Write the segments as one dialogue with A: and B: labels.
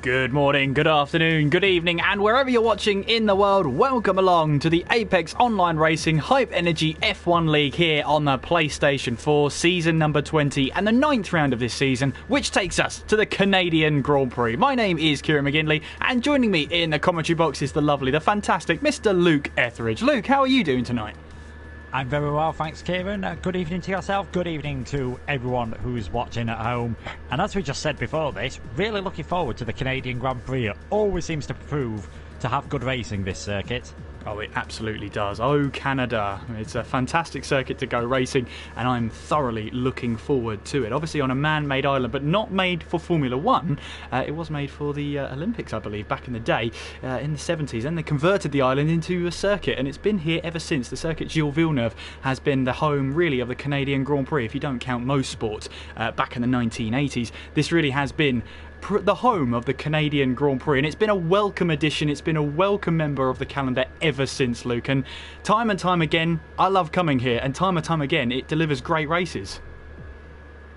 A: Good morning, good afternoon, good evening, and wherever you're watching in the world, welcome along to the Apex Online Racing Hype Energy F1 League here on the PlayStation 4, season number 20, and the 9th round of this season, which takes us to the Canadian Grand Prix. My name is Kieran McGinley, and joining me in the commentary box is the lovely, the fantastic Mr. Luke Etheridge. Luke, how are you doing tonight?
B: I'm very well, thanks, Kieran. Good evening to yourself. Good evening to everyone who's watching at home. And as we just said before this, really looking forward to the Canadian Grand Prix. It always seems to prove to have good racing, this circuit.
A: Oh, it absolutely does. Oh, Canada. It's a fantastic circuit to go racing, and I'm thoroughly looking forward to it. Obviously on a man-made island, but not made for Formula One. It was made for the Olympics, I believe, back in the day, in the 70s. And they converted the island into a circuit, and it's been here ever since. The circuit Gilles Villeneuve has been the home, really, of the Canadian Grand Prix, if you don't count most sports, back in the 1980s. This really has been the home of the Canadian Grand Prix, and it's been a welcome addition, it's been a welcome member of the calendar ever since, Luke, and time again I love coming here, and time again it delivers great races.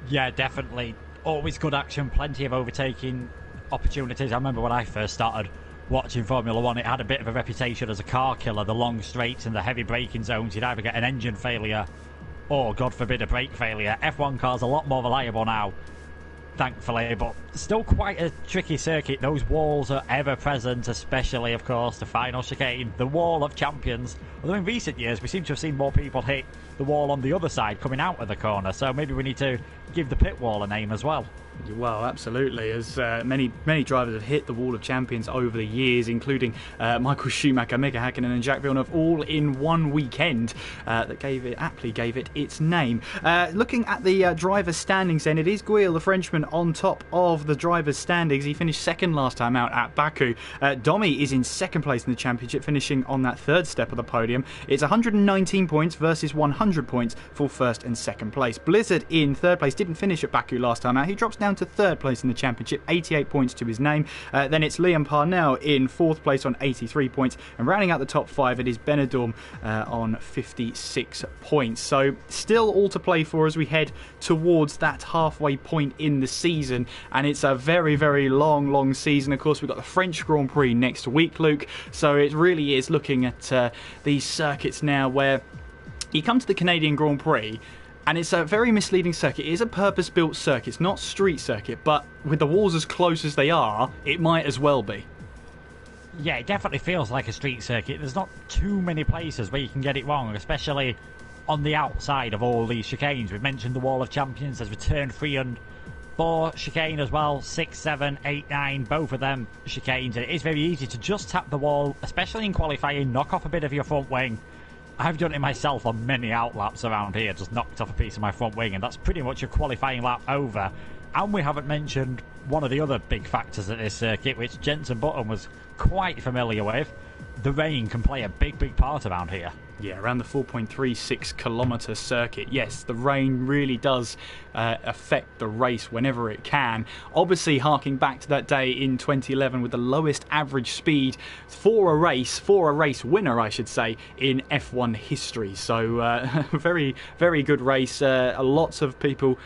B: Yeah, definitely. Always good action, plenty of overtaking opportunities. I remember when I first started watching Formula One, it had a bit of a reputation as a car killer. The long straights and the heavy braking zones, you'd either get an engine failure or, God forbid, a brake failure. F1 cars are a lot more reliable now, thankfully, but still quite a tricky circuit. Those walls are ever present, especially, of course, the final chicane, the wall of champions. Although in recent years we seem to have seen more people hit the wall on the other side coming out of the corner, so maybe we need to give the pit wall a name as well.
A: Well, absolutely, as many drivers have hit the wall of champions over the years, including Michael Schumacher, Mika Hakkinen and Jacques Villeneuve, all in one weekend that aptly gave it its name. Looking at the drivers' standings then, it is Gouil, the Frenchman, on top of the drivers' standings. He finished second last time out at Baku. Domi is in second place in the championship, finishing on that third step of the podium. It's 119 points versus 100 points for first and second place. Blizzard in third place, didn't finish at Baku last time out. He drops down to third place in the championship, 88 points to his name. Then it's Liam Parnell in fourth place on 83 points, and rounding out the top five it is Benedorm on 56 points. So still all to play for as we head towards that halfway point in the season, and it's a very, very long season. Of course, we've got the French Grand Prix next week, Luke, so it really is looking at these circuits now where you come to the Canadian Grand Prix and it's a very misleading circuit. It is a purpose-built circuit. It's not street circuit, but with the walls as close as they are, it might as well be.
B: Yeah, it definitely feels like a street circuit. There's not too many places where you can get it wrong, especially on the outside of all these chicanes. We've mentioned the Wall of Champions. There's return 3 and 4 chicane as well, 6, 7, 8, 9, both of them chicanes. And it is very easy to just tap the wall, especially in qualifying, knock off a bit of your front wing. I've done it myself on many outlaps around here, just knocked off a piece of my front wing, and that's pretty much a qualifying lap over. And we haven't mentioned one of the other big factors at this circuit, which Jenson Button was quite familiar with. The rain can play a big part around here.
A: Yeah, around the 4.36 kilometre circuit. Yes, the rain really does affect the race whenever it can. Obviously, harking back to that day in 2011 with the lowest average speed for a race winner, I should say, in F1 history. So, very, very good race. Lots of people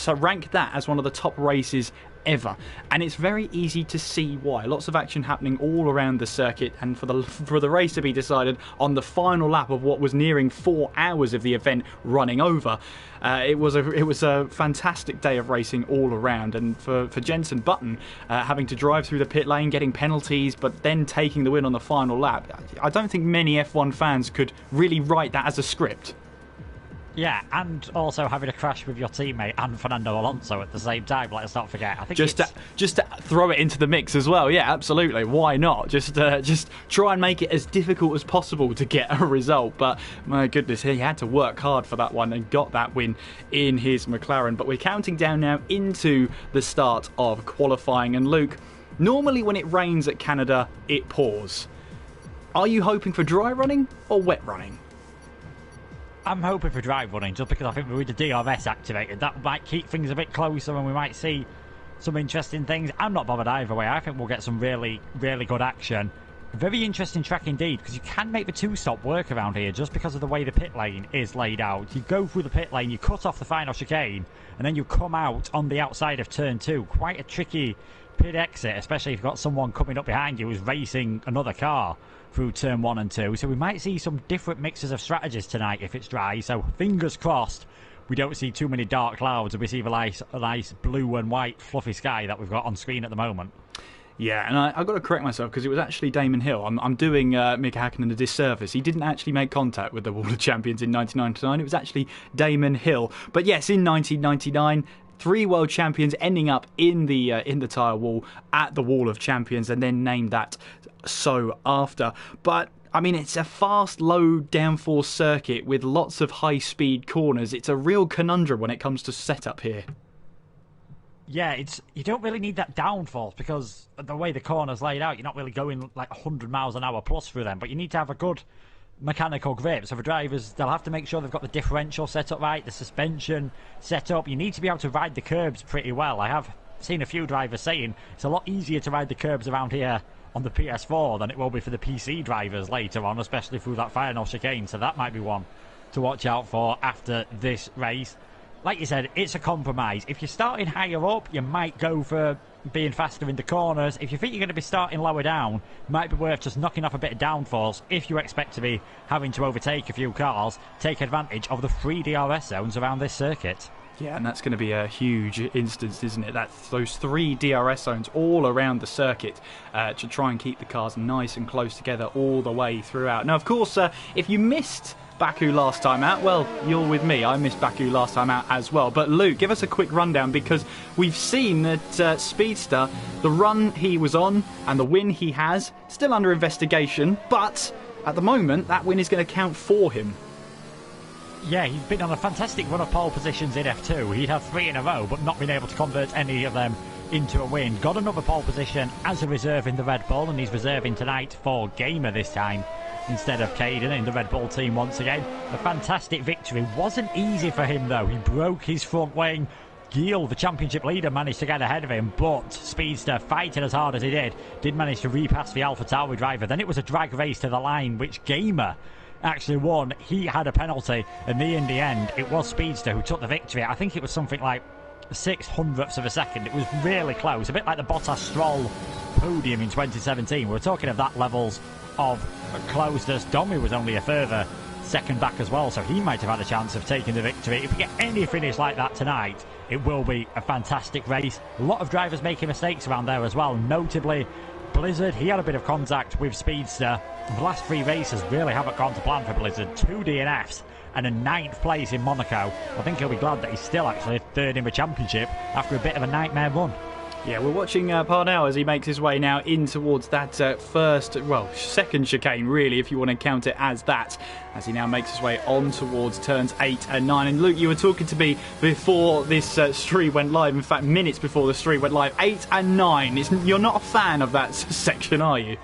A: rank that as one of the top races ever, and it's very easy to see why. Lots of action happening all around the circuit, and for the race to be decided on the final lap of what was nearing 4 hours of the event running over, it was a fantastic day of racing all around. And for Jenson Button having to drive through the pit lane, getting penalties, but then taking the win on the final lap, I don't think many F1 fans could really write that as a script.
B: Yeah, and also having a crash with your teammate and Fernando Alonso at the same time. Let's not forget. I think
A: just to throw it into the mix as well. Yeah, absolutely. Why not? Just try and make it as difficult as possible to get a result. But my goodness, he had to work hard for that one and got that win in his McLaren. But we're counting down now into the start of qualifying. And Luke, normally when it rains at Canada, it pours. Are you hoping for dry running or wet running?
B: I'm hoping for dry running, just because I think with the DRS activated, that might keep things a bit closer and we might see some interesting things. I'm not bothered either way. I think we'll get some really, really good action. Very interesting track indeed, because you can make the two-stop work around here just because of the way the pit lane is laid out. You go through the pit lane, you cut off the final chicane, and then you come out on the outside of turn 2. Quite a tricky pit exit, especially if you've got someone coming up behind you who's racing another car through turn 1 and 2. So we might see some different mixes of strategies tonight if it's dry, so fingers crossed we don't see too many dark clouds and we see a nice blue and white fluffy sky that we've got on screen at the moment.
A: Yeah, and I've got to correct myself because it was actually Damon Hill. I'm doing Mika Häkkinen a disservice. He didn't actually make contact with the Wall of Champions in 1999. It was actually Damon Hill. But yes, in 1999, 3 world champions ending up in the tyre wall at the Wall of Champions, and then named that so after. But I mean, it's a fast, low downforce circuit with lots of high-speed corners. It's a real conundrum when it comes to setup here.
B: Yeah, you don't really need that downforce because of the way the corner's laid out, you're not really going like 100 miles an hour plus through them, but you need to have a good mechanical grip. So for drivers, they'll have to make sure they've got the differential set up right, the suspension set up. You need to be able to ride the curbs pretty well. I have seen a few drivers saying it's a lot easier to ride the curbs around here on the PS4 than it will be for the PC drivers later on, especially through that final chicane. So that might be one to watch out for after this race. Like you said, it's a compromise. If you're starting higher up, you might go for being faster in the corners. If you think you're going to be starting lower down, it might be worth just knocking off a bit of downforce. If you expect to be having to overtake a few cars, take advantage of the 3 DRS zones around this circuit.
A: Yeah, and that's going to be a huge instance, isn't it? That's those 3 DRS zones all around the circuit to try and keep the cars nice and close together all the way throughout. Now, of course, if you missed Baku last time out, well, you're with me. I missed Baku last time out as well. But Luke, give us a quick rundown, because we've seen that Speedster, the run he was on and the win he has, still under investigation, but at the moment that win is going to count for him.
B: Yeah, he's been on a fantastic run of pole positions in F2. He'd have 3 in a row, but not been able to convert any of them into a win. Got another pole position as a reserve in the Red Bull, and he's reserving tonight for Gamer this time instead of Caden in the Red Bull team once again. A fantastic victory. Wasn't easy for him though. He broke his front wing. Giel, the championship leader, managed to get ahead of him, but Speedster, fighting as hard as he did manage to repass the AlphaTauri driver. Then it was a drag race to the line, which Gamer actually won. He had a penalty, and in the end, it was Speedster who took the victory. I think it was something like 0.06 of a second. It was really close, a bit like the Bottas-Stroll podium in 2017. We're talking of that levels of closeness. Domi was only a further second back as well, so he might have had a chance of taking the victory. If we get any finish like that tonight, it will be a fantastic race. A lot of drivers making mistakes around there as well, notably Blizzard. He had a bit of contact with Speedster. The last 3 races really haven't gone to plan for Blizzard. 2 DNFs and a 9th place in Monaco. I think he'll be glad that he's still actually 3rd in the championship after a bit of a nightmare run.
A: Yeah, we're watching Parnell as he makes his way now in towards that second chicane, really, if you want to count it as that, as he now makes his way on towards turns 8 and 9. And Luke, you were talking to me before this stream went live, in fact, minutes before the stream went live. 8 and 9. You're not a fan of that section, are you?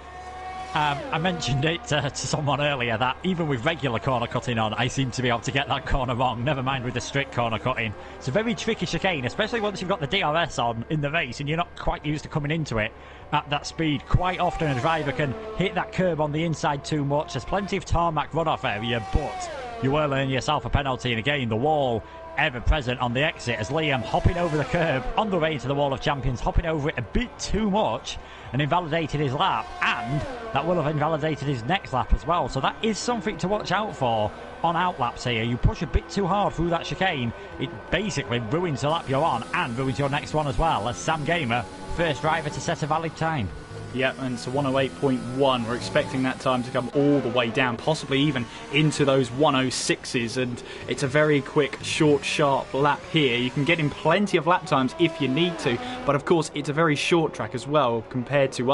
B: I mentioned it to someone earlier that even with regular corner cutting on, I seem to be able to get that corner wrong, never mind with the strict corner cutting. It's a very tricky chicane, especially once you've got the DRS on in the race and you're not quite used to coming into it at that speed. Quite often a driver can hit that curb on the inside too much. There's plenty of tarmac runoff area, but you will earn yourself a penalty. And again, the wall ever present on the exit as Liam hopping over the curb on the way to the Wall of Champions, hopping over it a bit too much and invalidated his lap, and that will have invalidated his next lap as well. So that is something to watch out for on outlaps here. You push a bit too hard through that chicane, it basically ruins the lap you're on and ruins your next one as well, as Sam Gamer, first driver to set a valid time.
A: Yep, and it's a 108.1. We're expecting that time to come all the way down, possibly even into those 106s. And it's a very quick, short, sharp lap here. You can get in plenty of lap times if you need to, but of course it's a very short track as well compared to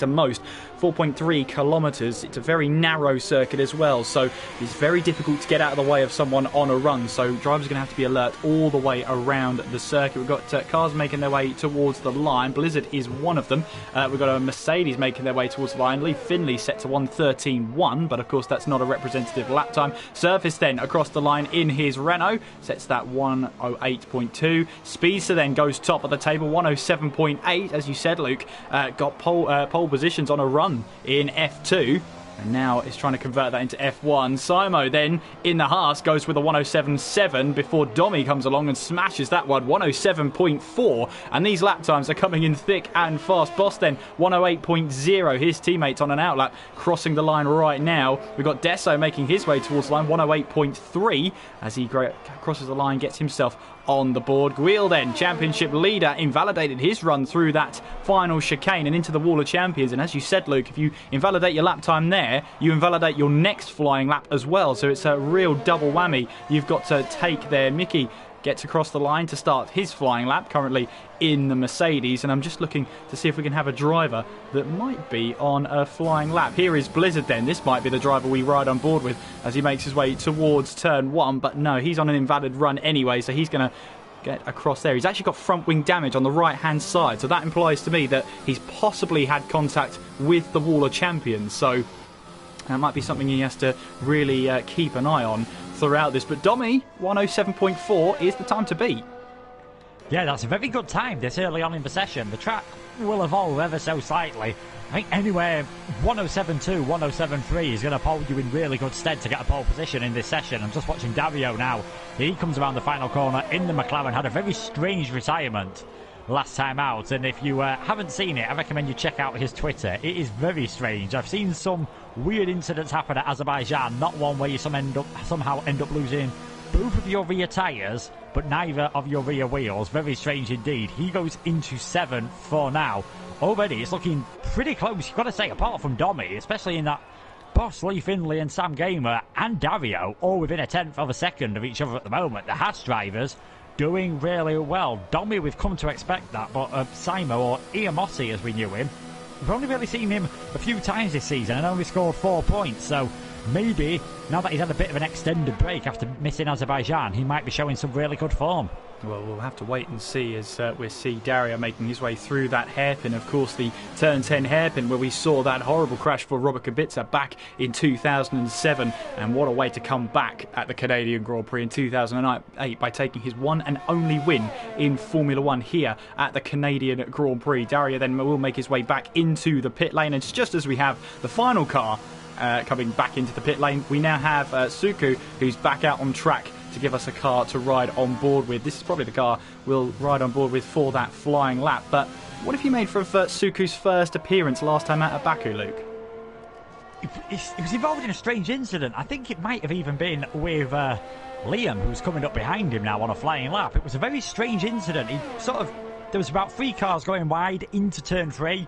A: most. 4.3 kilometres. It's a very narrow circuit as well, so it's very difficult to get out of the way of someone on a run. So drivers are going to have to be alert all the way around the circuit. We've got cars making their way towards the line. Blizzard is one of them. We've got got a Mercedes making their way towards the line. Lee Finley set to 1:13.1, but of course that's not a representative lap time. Surface then across the line in his Renault sets that 1:08.2. Speedster then goes top of the table, 1:07.8. As you said, Luke, got pole positions on a run in F2. And now it's trying to convert that into F1. Simo then in the Haas goes with a 1:07.7 before Domi comes along and smashes that one, 1:07.4. And these lap times are coming in thick and fast. Boss then 1:08.0. His teammates on an outlap crossing the line right now. We've got Desso making his way towards the line, 1:08.3 as he crosses the line, gets himself on the board. Guil then, championship leader, invalidated his run through that final chicane and into the Wall of Champions. And as you said, Luke, if you invalidate your lap time there, you invalidate your next flying lap as well. So it's a real double whammy you've got to take there. Mickey gets across the line to start his flying lap, currently in the Mercedes, and I'm just looking to see if we can have a driver that might be on a flying lap. Here is Blizzard then. This might be the driver we ride on board with as he makes his way towards turn 1, but no, he's on an invalid run anyway, so he's going to get across there. He's actually got front wing damage on the right hand side, so that implies to me that he's possibly had contact with the Wall of Champions, so that might be something he has to really keep an eye on throughout this. But Domi, 1:07.4 is the time to beat.
B: Yeah, that's a very good time this early on in the session. The track will evolve ever so slightly. I think anywhere 1:07.2, 1:07.3 is going to hold you in really good stead to get a pole position in this session. I'm just watching Dario now. He comes around the final corner in the McLaren, had a very strange retirement last time out, and if you haven't seen it, I recommend you check out his Twitter. It is very strange. I've seen some weird incidents happen at Azerbaijan, not one where you somehow end up losing both of your rear tyres but neither of your rear wheels. Very strange indeed. He goes into 7th for now. Already it's looking pretty close, you've got to say, apart from Domi, especially in that Boss, Lee Finley and Sam Gamer and Dario all within a 10th of a second of each other at the moment. The Haas drivers doing really well. Domi, we've come to expect that, but Simo, or Iamossi as we knew him, we've only really seen him a few times this season and only scored 4 points, so maybe now that he's had a bit of an extended break after missing Azerbaijan, he might be showing some really good form.
A: Well, we'll have to wait and see as we see Dario making his way through that hairpin. Of course, the turn 10 hairpin where we saw that horrible crash for Robert Kubica back in 2007. And what a way to come back at the Canadian Grand Prix in 2008 by taking his one and only win in Formula 1 here at the Canadian Grand Prix. Dario then will make his way back into the pit lane. And just as we have the final car coming back into the pit lane, we now have Suku, who's back out on track to give us a car to ride on board with. This is probably the car we'll ride on board with for that flying lap. But what have you made for Suku's first appearance last time out at Baku, Luke?
B: It was involved in a strange incident. I think it might have even been with Liam, who's coming up behind him now on a flying lap. It was a very strange incident. There was about 3 cars going wide into turn 3.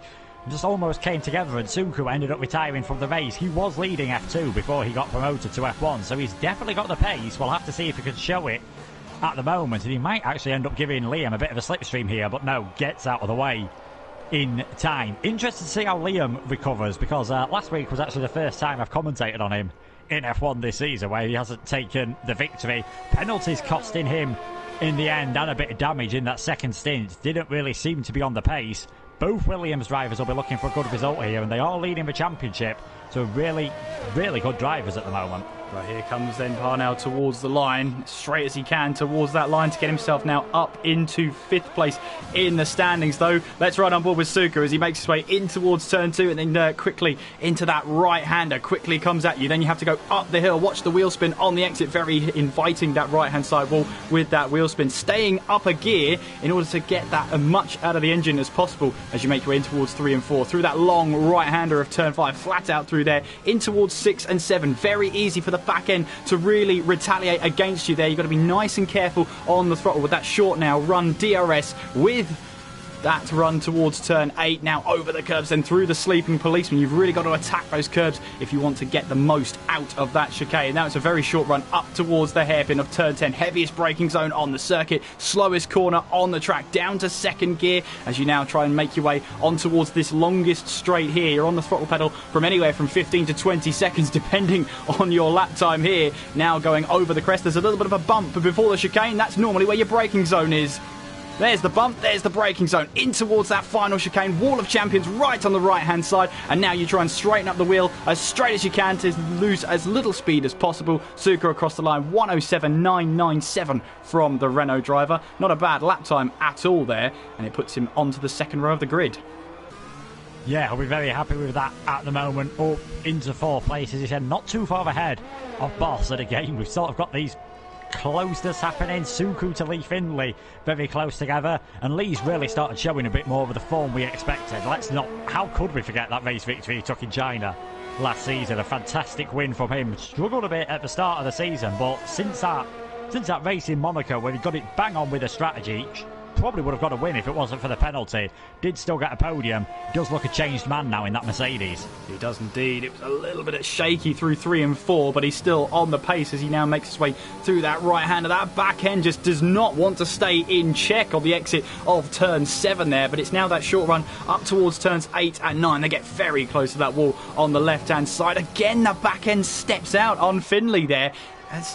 B: Just almost came together, and Suku ended up retiring from the race. He was leading F2 before he got promoted to F1, so he's definitely got the pace. We'll have to see if he can show it at the moment, and he might actually end up giving Liam a bit of a slipstream here, but no, gets out of the way in time. Interested to see how Liam recovers, because last week was actually the first time I've commentated on him in F1 this season, where he hasn't taken the victory. Penalties costing him in the end, and a bit of damage in that second stint. Didn't really seem to be on the pace. Both Williams drivers will be looking for a good result here, and they are leading the championship. So really, really good drivers at the moment.
A: Right, here comes then Parnell towards the line, straight as he can towards that line to get himself now up into 5th place in the standings, though. Let's ride on board with Suku as he makes his way in towards turn 2 and then quickly into that right-hander. Quickly comes at you. Then you have to go up the hill. Watch the wheel spin on the exit. Very inviting, that right-hand side wall with that wheel spin. Staying up a gear in order to get that as much out of the engine as possible as you make your way in towards 3 and 4. Through that long right-hander of turn 5. Flat out through there. In towards 6 and 7. Very easy for the back end to really retaliate against you there. You've got to be nice and careful on the throttle with that short now run DRS with that run towards turn 8, now over the curbs and through the sleeping policeman. You've really got to attack those curbs if you want to get the most out of that chicane. Now it's a very short run up towards the hairpin of turn 10. Heaviest braking zone on the circuit, slowest corner on the track, down to 2nd gear as you now try and make your way on towards this longest straight here. You're on the throttle pedal from anywhere from 15 to 20 seconds depending on your lap time here. Now going over the crest, there's a little bit of a bump before the chicane. That's normally where your braking zone is. There's the bump, there's the braking zone, in towards that final chicane, wall of champions right on the right-hand side, and now you try and straighten up the wheel as straight as you can to lose as little speed as possible. Suka across the line, 107.997 from the Renault driver. Not a bad lap time at all there, and it puts him onto the second row of the grid.
B: Yeah, I'll be very happy with that at the moment. Up into 4th place, as he said, not too far ahead of Boss. And again, we've sort of got these closeness happening. Suku to Lee Findlay very close together, and Lee's really started showing a bit more of the form we expected. How could we forget that race victory he took in China last season? A fantastic win from him. Struggled a bit at the start of the season, but since that race in Monaco where he got it bang on with a strategy, probably would have got a win if it wasn't for the penalty. Did still get a podium. Does look a changed man now in that Mercedes.
A: He does indeed. It was a little bit shaky through 3 and 4, but he's still on the pace as he now makes his way through that right hander. That back end just does not want to stay in check on the exit of turn 7 there, but it's now that short run up towards turns 8 and 9. They get very close to that wall on the left hand side. Again, the back end steps out on Findlay there. He's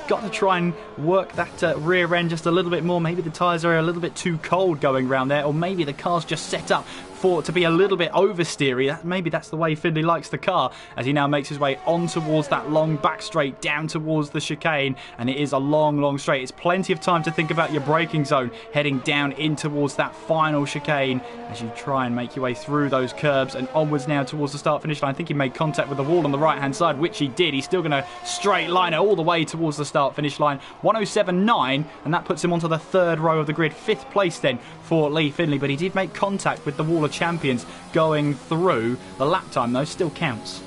A: got to try and work that rear end just a little bit more. Maybe the tyres are a little bit too cold going round there, or maybe the car's just set up for it to be a little bit oversteery. Maybe that's the way Findlay likes the car, as he now makes his way on towards that long back straight down towards the chicane, and it is a long straight. It's plenty of time to think about your braking zone heading down in towards that final chicane as you try and make your way through those curbs and onwards now towards the start finish line. I think he made contact with the wall on the right hand side, which he did. He's still going to straight line it all the way towards the start finish line. 107.9, and that puts him onto the 3rd row of the grid. 5th place then for Lee Findlay, but he did make contact with the wall of champions going through. The lap time though still counts.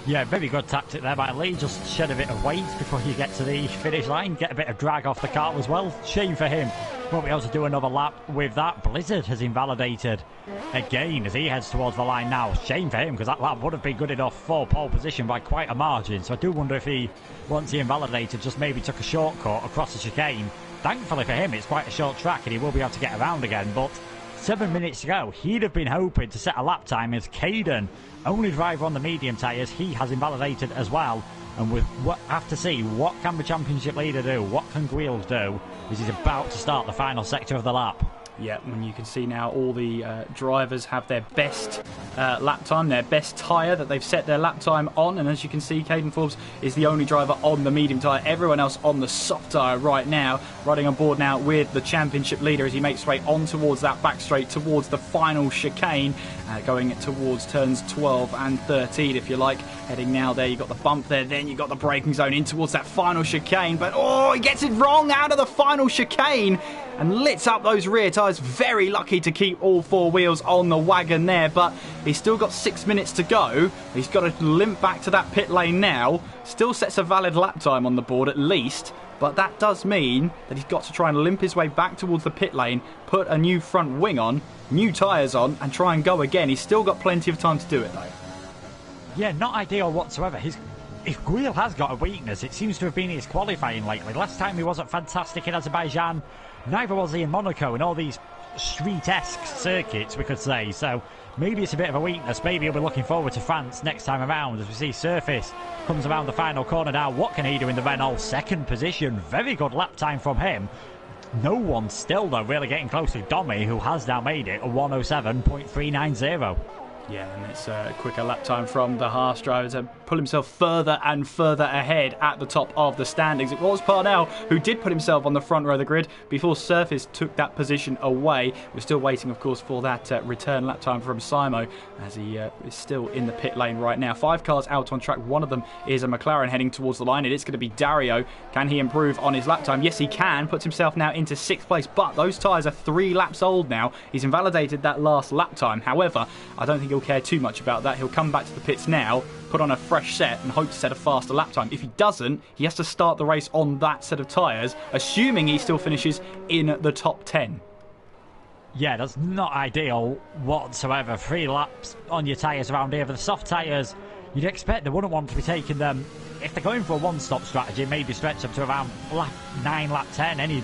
B: Yeah, very good tactic there by Lee. Just shed a bit of weight before you get to the finish line. Get a bit of drag off the car as well. Shame for him. Won't be able to do another lap with that. Blizzard has invalidated again as he heads towards the line now. Shame for him, because that lap would have been good enough for pole position by quite a margin. So I do wonder if he, once he invalidated, just maybe took a shortcut across the chicane. Thankfully for him, it's quite a short track and he will be able to get around again. But 7 minutes ago, he'd have been hoping to set a lap time as Caden, only driver on the medium tyres, he has invalidated as well. And we have to see what can the championship leader do, what can Guils do, as he's about to start the final sector of the lap.
A: Yeah, and you can see now all the drivers have their best lap time, their best tyre that they've set their lap time on. And as you can see, Caden Forbes is the only driver on the medium tyre. Everyone else on the soft tyre right now, riding on board now with the championship leader as he makes his way on towards that back straight, towards the final chicane, going towards turns 12 and 13, if you like. Heading now there, you've got the bump there, then you've got the braking zone in towards that final chicane. But, oh, he gets it wrong out of the final chicane and lits up those rear tyres. Very lucky to keep all 4 wheels on the wagon there, but he's still got 6 minutes to go. He's got to limp back to that pit lane now. Still sets a valid lap time on the board at least, but that does mean that he's got to try and limp his way back towards the pit lane, put a new front wing on, new tyres on, and try and go again. He's still got plenty of time to do it though.
B: Yeah, not ideal whatsoever. If Guil has got a weakness, it seems to have been his qualifying lately. Last time he wasn't fantastic in Azerbaijan, neither was he in Monaco, and all these street-esque circuits, we could say. So maybe it's a bit of a weakness. Maybe he'll be looking forward to France next time around, as we see Surface comes around the final corner now. What can he do in the Renault? 2nd position. Very good lap time from him. No one still, though, really getting close to Domi, who has now made it a 107.390.
A: Yeah, and it's a quicker lap time from the Haas driver to pull himself further and further ahead at the top of the standings. It was Parnell who did put himself on the front row of the grid before Surface took that position away. We're still waiting, of course, for that return lap time from Simo, as he is still in the pit lane right now. 5 cars out on track. One of them is a McLaren heading towards the line. It is going to be Dario. Can he improve on his lap time? Yes, he can. Puts himself now into 6th place, but those tyres are 3 laps old now. He's invalidated that last lap time. However, I don't think he'll care too much about that. He'll come back to the pits now, put on a fresh set and hope to set a faster lap time. If he doesn't, he has to start the race on that set of tyres, assuming he still finishes in the top 10.
B: Yeah, that's not ideal whatsoever. 3 laps on your tyres around here. For the soft tyres, you'd expect they wouldn't want to be taking them. If they're going for a one-stop strategy, maybe stretch them to around lap 9, lap 10.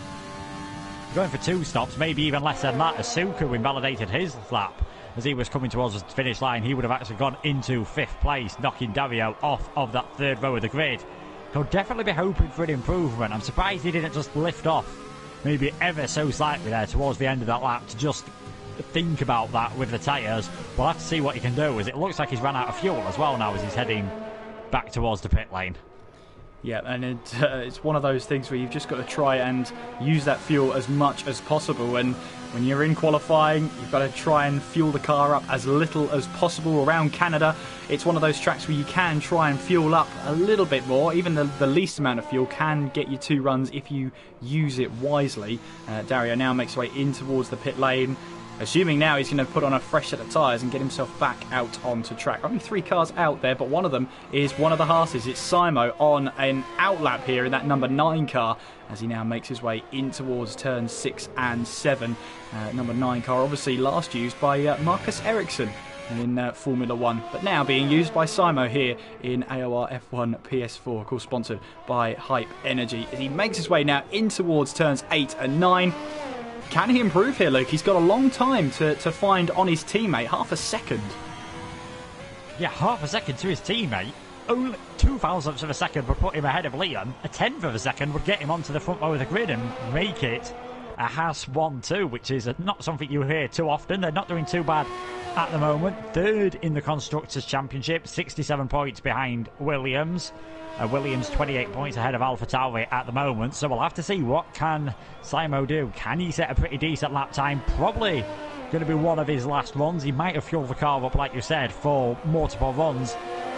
B: Going for 2 stops, maybe even less than that. Asuka invalidated his lap as he was coming towards the finish line. He would have actually gone into 5th place, knocking Dario off of that 3rd row of the grid. He'll definitely be hoping for an improvement. I'm surprised he didn't just lift off maybe ever so slightly there towards the end of that lap to just think about that with the tyres. We'll have to see what he can do, as it looks like he's run out of fuel as well now as he's heading back towards the pit lane.
A: Yeah, and it's one of those things where you've just got to try and use that fuel as much as possible. And when you're in qualifying, you've got to try and fuel the car up as little as possible. Around Canada, it's one of those tracks where you can try and fuel up a little bit more. Even the least amount of fuel can get you 2 runs if you use it wisely. Dario now makes his way in towards the pit lane, assuming now he's going to put on a fresh set of tyres and get himself back out onto track. Only 3 cars out there, but one of them is one of the Haas's. It's Simo on an outlap here in that number 9 car as he now makes his way in towards turns 6 and 7. Number 9 car obviously last used by Marcus Ericsson in Formula 1, but now being used by Simo here in AOR F1 PS4, of course sponsored by Hype Energy, as he makes his way now in towards turns 8 and 9. Can he improve here, Luke? He's got a long time to find on his teammate. Half a second.
B: Yeah, half a second to his teammate. Only 0.02 of a second would put him ahead of Liam. A 1/10 of a second would get him onto the front row of the grid and make it a Haas 1-2, which is not something you hear too often. They're not doing too bad at the moment. 3rd in the Constructors' Championship, 67 points behind Williams. Williams 28 points ahead of AlphaTauri at the moment, so we'll have to see what can Simo do. Can he set a pretty decent lap time? Probably going to be one of his last runs. He might have fueled the car up, like you said, for multiple runs.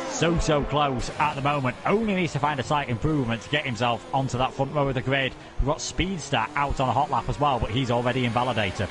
B: So close at the moment. Only needs to find a slight improvement to get himself onto that front row of the grid. We've got Speedster out on a hot lap as well, but he's already invalidated.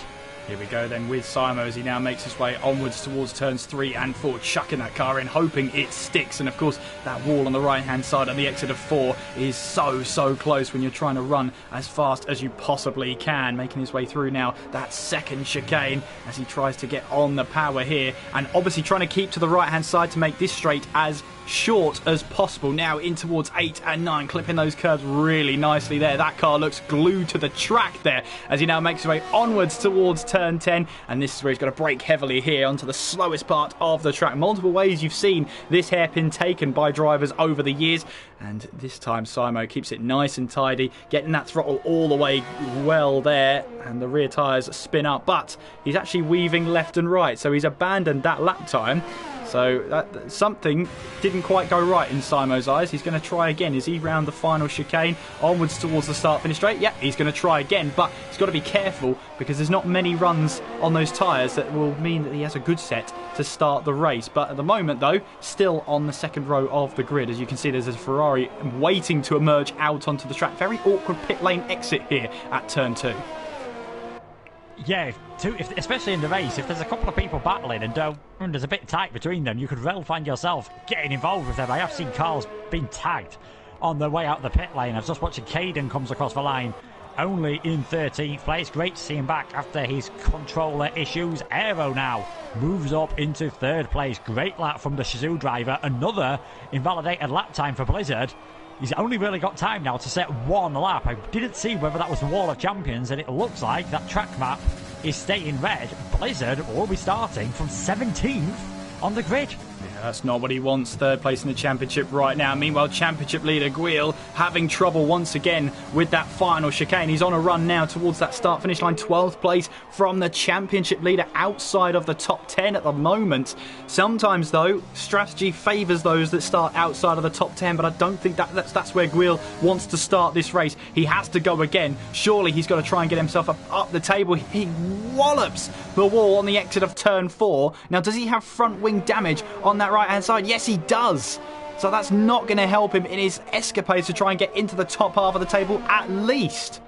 A: Here we go then with Simo as he now makes his way onwards towards turns 3 and 4, chucking that car in, hoping it sticks. And of course, that wall on the right-hand side at the exit of 4 is so close when you're trying to run as fast as you possibly can. Making his way through now that second chicane as he tries to get on the power here, and obviously trying to keep to the right-hand side to make this straight as short as possible. Now in towards 8 and 9, clipping those curves really nicely there. That car looks glued to the track there as he now makes his way onwards towards turn 10, and this is where he's got to brake heavily here onto the slowest part of the track. Multiple ways you've seen this hairpin taken by drivers over the years, and this time Simo keeps it nice and tidy, getting that throttle all the way well there, and the rear tyres spin up, but he's actually weaving left and right, so he's abandoned that lap time. So something didn't quite go right in Simo's eyes. He's going to try again. Is he round the final chicane onwards towards the start-finish straight? Yeah, he's going to try again, but he's got to be careful because there's not many runs on those tyres that will mean that he has a good set to start the race. But at the moment, though, still on the second row of the grid. As you can see, there's a Ferrari waiting to emerge out onto the track. Very awkward pit lane exit here at turn 2.
B: Yeah, especially in the race, if there's a couple of people battling and there's a bit tight between them, you could well find yourself getting involved with them. I have seen cars being tagged on their way out of the pit lane. I was just watching Caden comes across the line only in 13th place. Great to see him back after his controller issues. Aero now moves up into 3rd place. Great lap from the Shizou driver. Another invalidated lap time for Blizzard. He's only really got time now to set 1 lap. I didn't see whether that was the Wall of Champions, and it looks like that track map is staying red. Blizzard will be starting from 17th on the grid. Yeah,
A: that's not what he wants. 3rd place in the championship right now. Meanwhile, championship leader Guil having trouble once again with that final chicane. He's on a run now towards that start-finish line. 12th place from the championship leader, outside of the top 10 at the moment. Sometimes, though, strategy favours those that start outside of the top 10, but I don't think that's where Guil wants to start this race. He has to go again. Surely he's got to try and get himself up the table. He wallops the wall on the exit of turn 4. Now, does he have front wing damage on that right-hand side? Yes, he does. So that's not going to help him in his escapades to try and get into the top half of the table at least.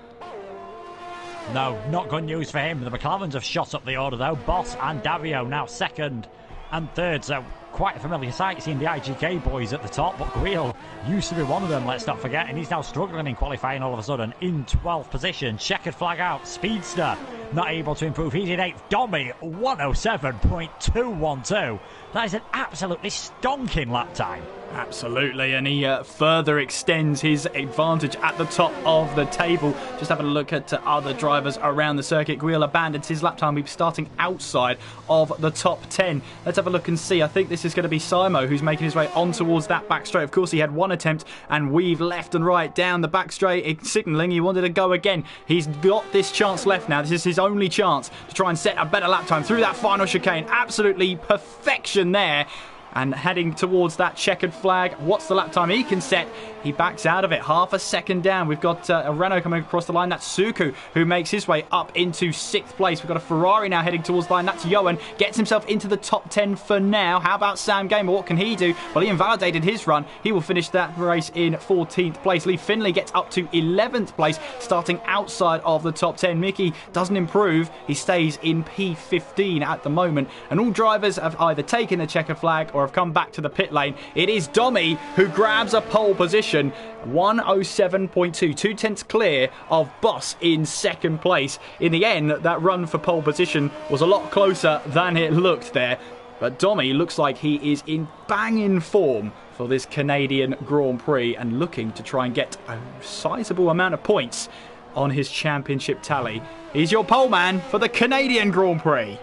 B: No, not good news for him. The McLarens have shot up the order though. Boss and Dario now 2nd and 3rd. So quite a familiar sight seeing the IGK boys at the top, but Guil used to be one of them, let's not forget, and he's now struggling in qualifying all of a sudden in 12th position. Checkered flag out. Speedster not able to improve. He's in 8th. Domi, 107.212. That is an absolutely stonking lap time.
A: Absolutely, and he further extends his advantage at the top of the table. Just having a look at other drivers around the circuit. Guil abandons his lap time. He's starting outside of the top 10. Let's have a look and see. I think this is going to be Simo who's making his way on towards that back straight. Of course, he had one attempt and weave left and right down the back straight, signalling he wanted to go again. He's got this chance left now. This is his only chance to try and set a better lap time through that final chicane. Absolutely perfection there. And heading towards that checkered flag. What's the lap time he can set? He backs out of it. Half a second down. We've got a Renault coming across the line. That's Suku, who makes his way up into 6th place. We've got a Ferrari now heading towards the line. That's Johan. Gets himself into the top 10 for now. How about Sam Gamer? What can he do? Well, he invalidated his run. He will finish that race in 14th place. Lee Finlay gets up to 11th place, starting outside of the top 10. Mickey doesn't improve. He stays in P15 at the moment. And all drivers have either taken a checkered flag or have come back to the pit lane. It is Domi who grabs a pole position. 107.2, 2/10 clear of Boss in 2nd place. In the end, that run for pole position was a lot closer than it looked there. But Domi looks like he is in banging form for this Canadian Grand Prix and looking to try and get a sizable amount of points on his championship tally. He's your pole man for the Canadian Grand Prix.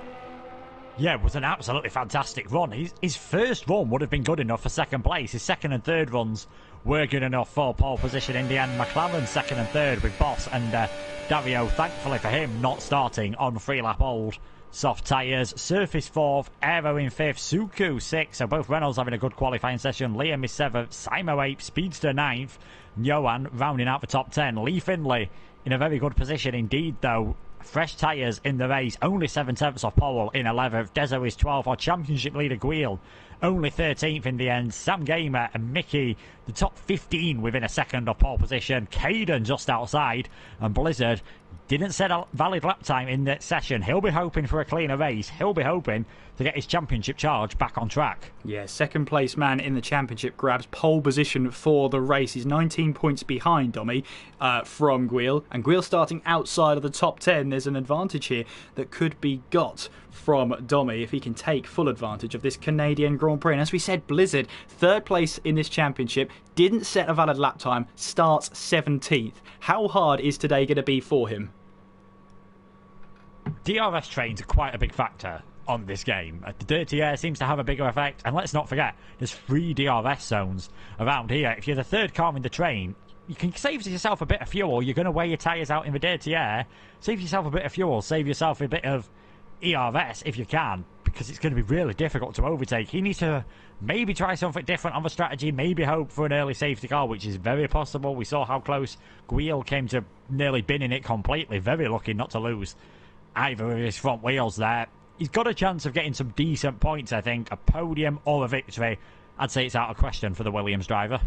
B: Yeah, it was an absolutely fantastic run. His first run would have been good enough for 2nd place. His 2nd and 3rd runs were good enough for pole position in the end. McLaren 2nd and 3rd with Boss and Dario, thankfully for him, not starting on 3-lap old soft tyres. Surface 4th, Aero in 5th, Suku 6th. So both Reynolds having a good qualifying session. Liam is 7th, Simo 8th, Speedster 9th, Johan rounding out the top 10. Lee Finlay in a very good position indeed, though. Fresh tyres in the race, only 7/10 off pole in 11th. Dezo is 12th. Our championship leader Guil only 13th in the end. Sam Gamer and Mickey, the top 15 within a second of pole position. Caden just outside, and Blizzard didn't set a valid lap time in the session. He'll be hoping for a cleaner race. He'll be hoping to get his championship charge back on track.
A: Yeah, 2nd place man in the championship grabs pole position for the race. He's 19 points behind Domi from Guil. And Guil starting outside of the top 10. There's an advantage here that could be got from Domi if he can take full advantage of this Canadian Grand Prix. And as we said, Blizzard, 3rd place in this championship, didn't set a valid lap time, starts 17th. How hard is today going to be for him?
B: DRS trains are quite a big factor on this game. The dirty air seems to have a bigger effect, and let's not forget, there's 3 DRS zones around here. If you're the 3rd car in the train, you can save yourself a bit of fuel. You're going to wear your tyres out in the dirty air. Save yourself a bit of fuel. Save yourself a bit of ERS if you can, because it's going to be really difficult to overtake. He needs to maybe try something different on the strategy, maybe hope for an early safety car, which is very possible. We saw how close Guil came to nearly binning it completely. Very lucky not to lose either of his front wheels there. He's got a chance of getting some decent points, I think. A podium or a victory, I'd say it's out of question for the Williams driver.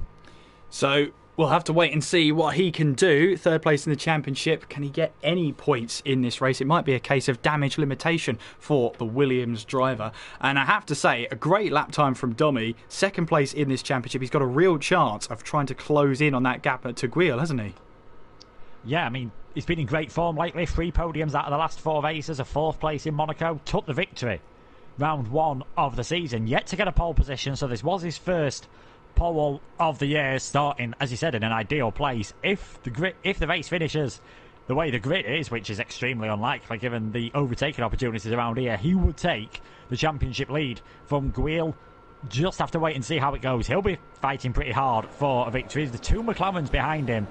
A: So we'll have to wait and see what he can do. 3rd place in the championship. Can he get any points in this race? It might be a case of damage limitation for the Williams driver. And I have to say, a great lap time from Domi. 2nd place in this championship. He's got a real chance of trying to close in on that gap to Guil, hasn't he?
B: Yeah, I mean, he's been in great form lately. 3 podiums out of the last 4 races. A 4th place in Monaco. Took the victory. Round 1 of the season. Yet to get a pole position. So this was his first pole of the year, starting, as you said, in an ideal place. If the race finishes the way the grid is, which is extremely unlikely given the overtaking opportunities around here, he would take the championship lead from Guil. Just have to wait and see how it goes. He'll be fighting pretty hard for a victory. The 2 McLarens behind him,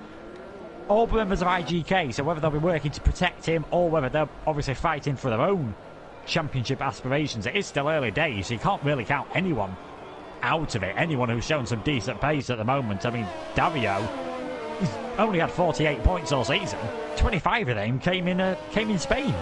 B: all members of IGK, so whether they'll be working to protect him or whether they're obviously fighting for their own championship aspirations. It is still early days, so you can't really count anyone out of it. Anyone who's shown some decent pace at the moment. I mean, Dario, he's only had 48 points all season. 25 of them came in Spain.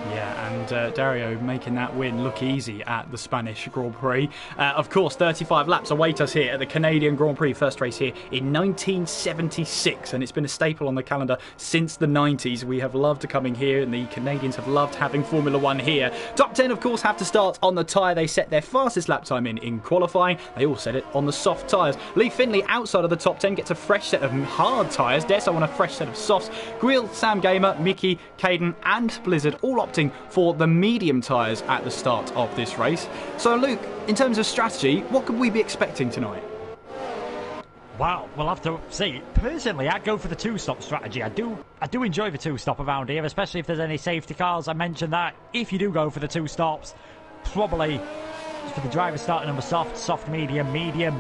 A: Yeah, and Dario making that win look easy at the Spanish Grand Prix. Of course, 35 laps await us here at the Canadian Grand Prix, first race here in 1976, and it's been a staple on the calendar since the 90s. We have loved coming here, and the Canadians have loved having Formula One here. Top 10, of course, have to start on the tyre they set their fastest lap time in qualifying. They all set it on the soft tyres. Lee Finley, outside of the top 10, gets a fresh set of hard tyres. Deso on a fresh set of softs. Grill, Sam Gamer, Mickey, Caden and Blizzard all opting for the medium tyres at the start of this race. So Luke, in terms of strategy, what could we be expecting tonight?
B: Well, we'll have to see. Personally, I'd go for the two-stop strategy. I do enjoy the two-stop around here, especially if there's any safety cars. I mentioned that. If you do go for the two stops, probably for the driver starting number soft, medium,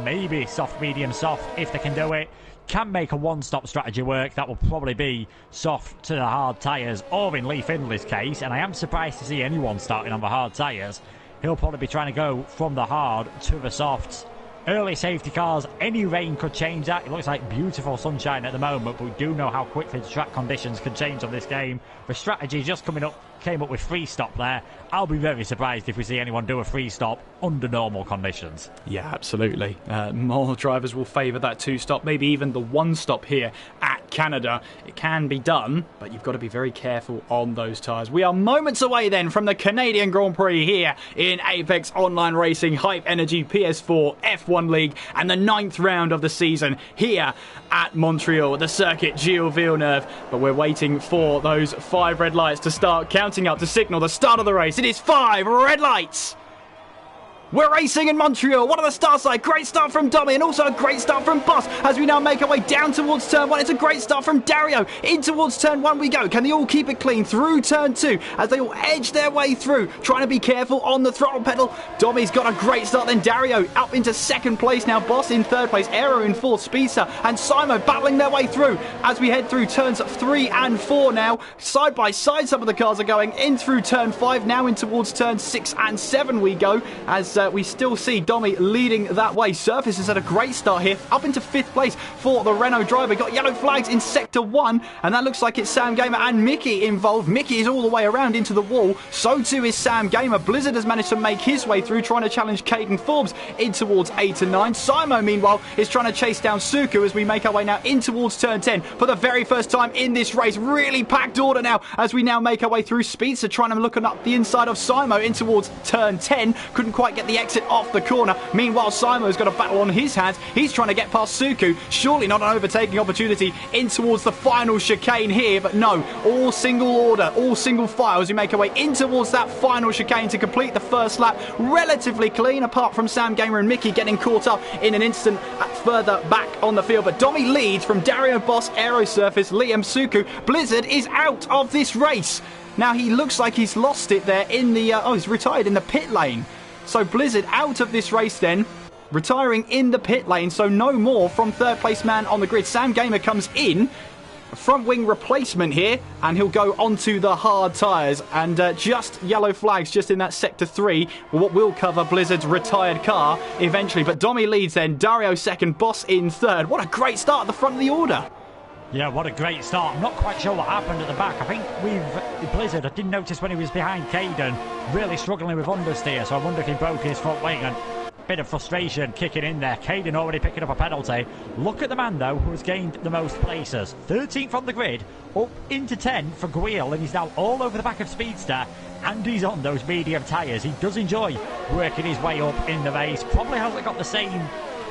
B: maybe soft, medium, soft, if they can do it. Can make a one-stop strategy work. That will probably be soft to the hard tyres, or in Lee Finley's case, and I am surprised to see anyone starting on the hard tyres. He'll probably be trying to go from the hard to the softs. Early safety cars, any rain could change that. It looks like beautiful sunshine at the moment, but we do know how quickly the track conditions can change on this game. The strategy just came up with free stop there. I'll be very surprised if we see anyone do a free stop under normal conditions.
A: Yeah, absolutely. More drivers will favour that two-stop, maybe even the one-stop here at Canada. It can be done, but you've got to be very careful on those tyres. We are moments away then from the Canadian Grand Prix here in Apex Online Racing, Hype Energy PS4 F1 League, and the 9th round of the season here at Montreal, the circuit Gilles Villeneuve. But we're waiting for those 5 red lights to start counting up to signal the start of the race. It is 5 red lights. We're racing in Montreal. What are the start side? Great start from Dummy and also a great start from Boss as we now make our way down towards turn 1. It's a great start from Dario. In towards turn 1 we go. Can they all keep it clean through turn 2 as they all edge their way through, trying to be careful on the throttle pedal. Dommy's got a great start, then Dario up into second place now. Boss in third place, Aero in fourth, Speedster and Simo battling their way through as we head through turns 3 and 4 now. Side by side some of the cars are going in through turn 5, now in towards turn 6 and 7 we go as we still see Domi leading that way. Surface has had a great start here, up into 5th place for the Renault driver. Got yellow flags in sector 1, and that looks like it's Sam Gamer and Mickey involved. Mickey is all the way around into the wall, so too is Sam Gamer. Blizzard has managed to make his way through, trying to challenge Caden Forbes in towards 8 and 9. Simo, meanwhile, is trying to chase down Suku as we make our way now in towards turn 10 for the very first time in this race. Really packed order now as we now make our way through. Speedster trying to look up the inside of Simo in towards turn 10. Couldn't quite get the exit off the corner. Meanwhile, Simo's got a battle on his hands. He's trying to get past Suku. Surely not an overtaking opportunity in towards the final chicane here, but no, all single order, all single file as we make our way in towards that final chicane to complete the first lap. Relatively clean, apart from Sam Gamer and Mickey getting caught up in an instant further back on the field. But Domi leads from Dario Boss, Aero Surface, Liam Suku. Blizzard is out of this race. Now he looks like he's lost it there in the, he's retired in the pit lane. So Blizzard out of this race then, retiring in the pit lane, so no more from third place man on the grid. Sam Gamer comes in, front wing replacement here, and he'll go onto the hard tyres. And just yellow flags just in that sector 3, what will cover Blizzard's retired car eventually. But Domi leads then, Dario second, Boss in third. What a great start at the front of the order.
B: Yeah, what a great start. I'm not quite sure what happened at the back. I think Blizzard, I didn't notice when he was behind Caden, really struggling with understeer, so I wonder if he broke his front wing, and a bit of frustration kicking in there. Caden already picking up a penalty. Look at the man, though, who has gained the most places. 13th on the grid, up into 10 for Guil, and he's now all over the back of Speedster, and he's on those medium tyres. He does enjoy working his way up in the race. Probably hasn't got the same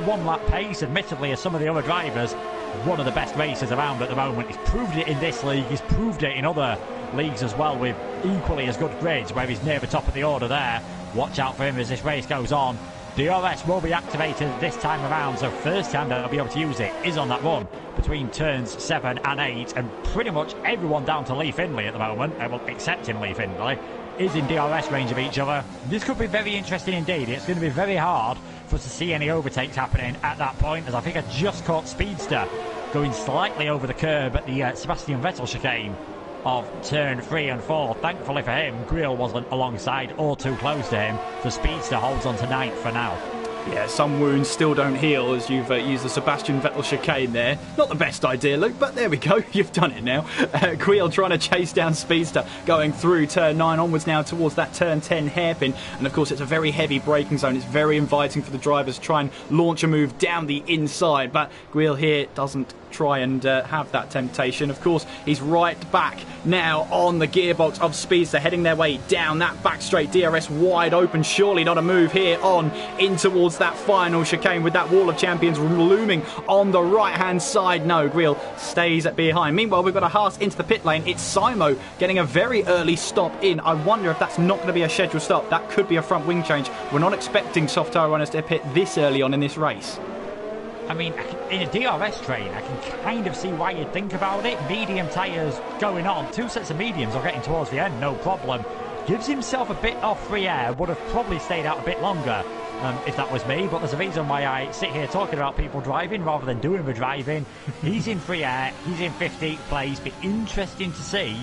B: one-lap pace, admittedly, as some of the other drivers. One of the best racers around at the moment. He's proved it in this league. He's proved it in other leagues as well, with equally as good grids where he's near the top of the order there. Watch out for him as this race goes on. DRS will be activated this time around, so first time that I'll be able to use it is on that run between turns 7 and 8, and pretty much everyone down to Lee Finley at the moment, excepting Lee Finley, is in DRS range of each other. This could be very interesting indeed. It's going to be very hard for us to see any overtakes happening at that point, as I think I just caught Speedster going slightly over the curb at the Sebastian Vettel chicane of turn 3 and 4. Thankfully for him, Grill wasn't alongside or too close to him, so Speedster holds on to 9th for now.
A: Yeah, some wounds still don't heal as you've used the Sebastian Vettel chicane there. Not the best idea, Luke, but there we go. You've done it now. Guil trying to chase down Speedster, going through turn 9 onwards now towards that turn 10 hairpin. And of course, it's a very heavy braking zone. It's very inviting for the drivers to try and launch a move down the inside. But Guil here doesn't try and have that temptation. Of course, he's right back now on the gearbox of Speedster, heading their way down that back straight. DRS wide open. Surely not a move here on in towards that final chicane with that wall of champions looming on the right hand side. No, Guil stays behind. Meanwhile, we've got a Haas into the pit lane. It's Simo getting a very early stop in. I wonder if that's not going to be a scheduled stop. That could be a front wing change. We're not expecting soft tyre runners to pit this early on in this race.
B: I mean, in a DRS train, I can kind of see why you'd think about it. Medium tyres going on. 2 sets of mediums are getting towards the end, no problem. Gives himself a bit of free air. Would have probably stayed out a bit longer if that was me. But there's a reason why I sit here talking about people driving rather than doing the driving. He's in free air. He's in 15th place. Be interesting to see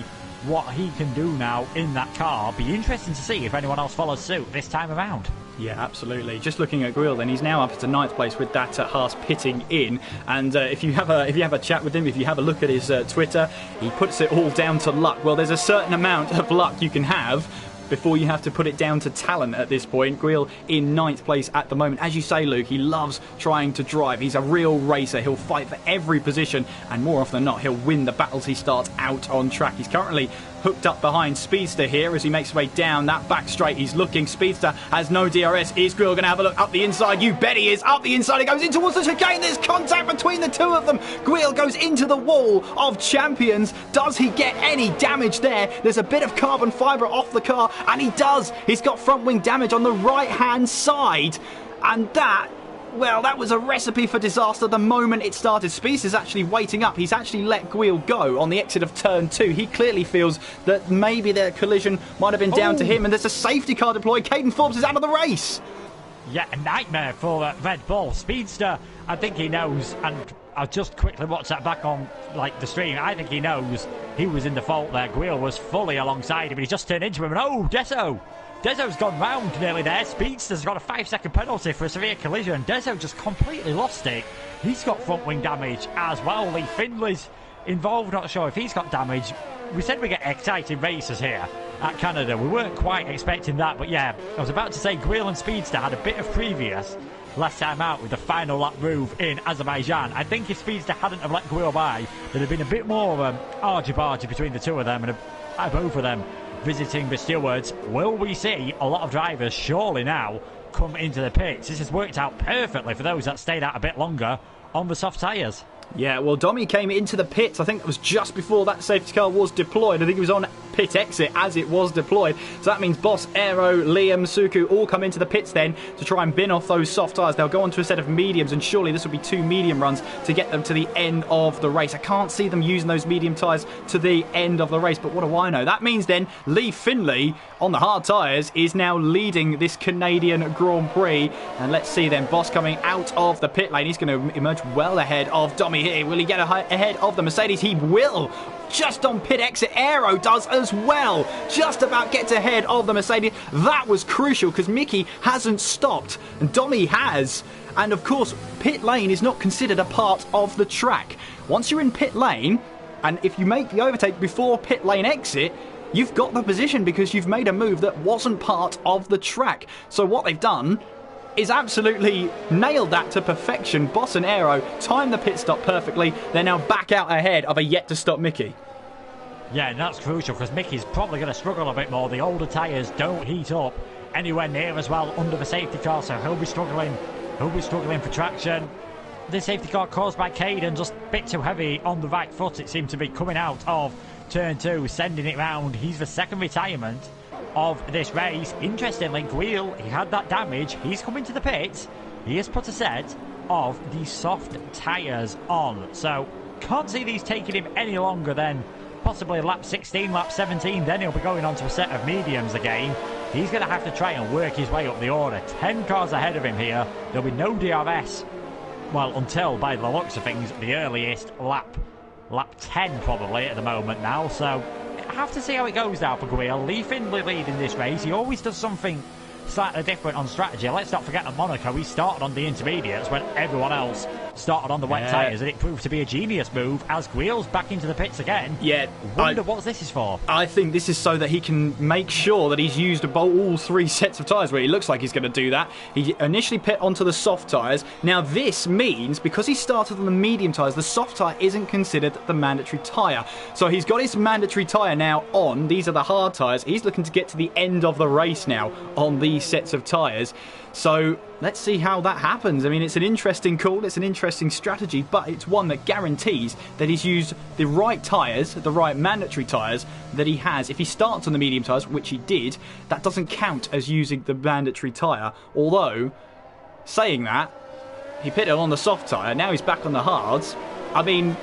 B: what he can do now in that car. Be interesting to see if anyone else follows suit this time around.
A: Yeah, absolutely. Just looking at Guil, then he's now up to 9th place with that Haas pitting in. And if you have a chat with him, if you have a look at his Twitter, he puts it all down to luck. Well, there's a certain amount of luck you can have before you have to put it down to talent at this point. Guil in 9th place at the moment. As you say, Luke, he loves trying to drive. He's a real racer. He'll fight for every position, and more often than not, he'll win the battles he starts out on track. He's currently hooked up behind Speedster here as he makes his way down that back straight. He's looking. Speedster has no DRS. Is Guil going to have a look up the inside? You bet he is. Up the inside. He goes in towards the chicane. There's contact between the two of them. Guil goes into the wall of champions. Does he get any damage there? There's a bit of carbon fibre off the car, and he does. He's got front wing damage on the right-hand side. And that... well, that was a recipe for disaster the moment it started. Speedster's actually waiting up. He's actually let Guil go on the exit of turn 2. He clearly feels that maybe their collision might have been down to him, and there's a safety car deployed. Caden Forbes is out of the race.
B: Yeah, a nightmare for Red Bull. Speedster, I think he knows, and I'll just quickly watch that back on the stream. I think he knows he was in the fault there. Guil was fully alongside him, and he just turned into him, and Dezo's gone round nearly there. Speedster's got a 5-second penalty for a severe collision. Dezo just completely lost it. He's got front wing damage as well. Lee Findley's involved. Not sure if he's got damage. We said we get exciting races here at Canada. We weren't quite expecting that, but yeah, I was about to say Guil and Speedster had a bit of previous last time out with the final lap move in Azerbaijan. I think if Speedster hadn't have let Guil by, there'd have been a bit more argy-bargy between the two of them, and both of them visiting the stewards. Will we see a lot of drivers surely now come into the pits? This has worked out perfectly for those that stayed out a bit longer on the soft tyres.
A: Yeah, well, Domi came into the pits. I think it was just before that safety car was deployed. I think he was on pit exit as it was deployed. So that means Boss, Aero, Liam, Suku all come into the pits then to try and bin off those soft tyres. They'll go on to a set of mediums, and surely this will be 2 medium runs to get them to the end of the race. I can't see them using those medium tyres to the end of the race, but what do I know? That means then Lee Finley on the hard tyres is now leading this Canadian Grand Prix. And let's see then, Boss coming out of the pit lane. He's going to emerge well ahead of Domi here. Will he get ahead of the Mercedes? He will. Just on pit exit. Aero does as well. Just about gets ahead of the Mercedes. That was crucial because Mickey hasn't stopped and Domi has. And of course, pit lane is not considered a part of the track. Once you're in pit lane, and if you make the overtake before pit lane exit, you've got the position because you've made a move that wasn't part of the track. So what they've done is absolutely nailed that to perfection. Boss and Aero timed the pit stop perfectly. They're now back out ahead of a yet-to-stop Mickey.
B: Yeah, and that's crucial because Mickey's probably going to struggle a bit more. The older tyres don't heat up anywhere near as well under the safety car, so he'll be struggling for traction. The safety car caused by Caden just a bit too heavy on the right foot. It seemed to be coming out of turn 2, sending it round. He's the second retirement of this race. Interestingly, Guil, he had that damage. He's coming to the pits. He has put a set of the soft tyres on. So, can't see these taking him any longer than possibly lap 16, lap 17. Then he'll be going on to a set of mediums again. He's going to have to try and work his way up the order. 10 cars ahead of him here. There'll be no DRS. Well, until, by the looks of things, the earliest lap 10 probably at the moment now. So, have to see how it goes now for Guil. Lee Findley leading this race. He always does something slightly different on strategy. Let's not forget that Monaco, he started on the intermediates when everyone else started on the wet tyres, and it proved to be a genius move as Guille's back into the pits again.
A: Yeah.
B: Wonder what this is for.
A: I think this is so that he can make sure that he's used all 3 sets of tyres, where he looks like he's going to do that. He initially pit onto the soft tyres. Now this means, because he started on the medium tyres, the soft tyre isn't considered the mandatory tyre. So he's got his mandatory tyre now on. These are the hard tyres. He's looking to get to the end of the race now on these sets of tyres. So let's see how that happens. I mean, it's an interesting call, it's an interesting strategy, but it's one that guarantees that he's used the right tyres, the right mandatory tyres that he has. If he starts on the medium tyres, which he did, that doesn't count as using the mandatory tyre. Although, saying that, he pitted on the soft tyre, now he's back on the hards. I mean,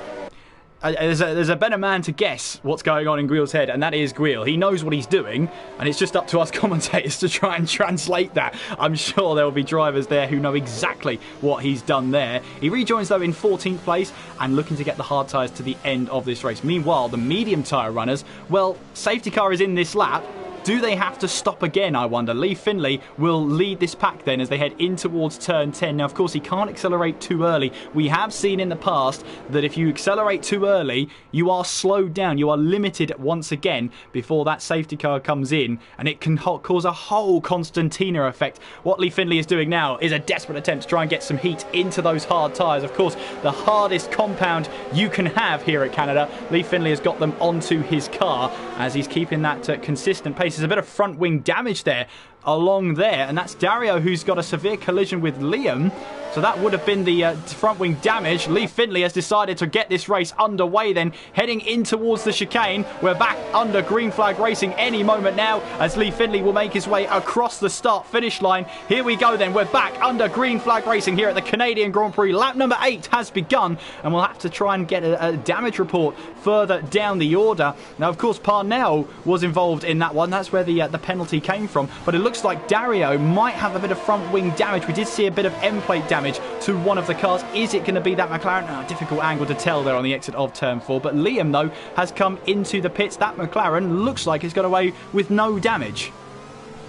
A: there's a better man to guess what's going on in Guille's head, and that is Guille. He knows what he's doing, and it's just up to us commentators to try and translate that. I'm sure there will be drivers there who know exactly what he's done there. He rejoins, though, in 14th place and looking to get the hard tyres to the end of this race. Meanwhile, the medium tyre runners, well, safety car is in this lap. Do they have to stop again, I wonder? Lee Finlay will lead this pack then as they head in towards turn 10. Now, of course, he can't accelerate too early. We have seen in the past that if you accelerate too early, you are slowed down. You are limited once again before that safety car comes in, and it can cause a whole Constantina effect. What Lee Finlay is doing now is a desperate attempt to try and get some heat into those hard tyres. Of course, the hardest compound you can have here at Canada. Lee Finlay has got them onto his car as he's keeping that consistent pace. There's a bit of front wing damage there along there, and that's Dario who's got a severe collision with Liam. So that would have been the front wing damage. Lee Finlay has decided to get this race underway then, heading in towards the chicane. We're back under green flag racing any moment now as Lee Finlay will make his way across the start finish line. Here we go then, we're back under green flag racing here at the Canadian Grand Prix. Lap number 8 has begun, and we'll have to try and get a damage report further down the order. Now, of course, Parnell was involved in that one. That's where the penalty came from, but it looks like Dario might have a bit of front wing damage. We did see a bit of end plate damage to one of the cars. Is it going to be that McLaren? Difficult angle to tell there on the exit of turn 4, but Liam, though, has come into the pits. That McLaren looks like he's got away with no damage.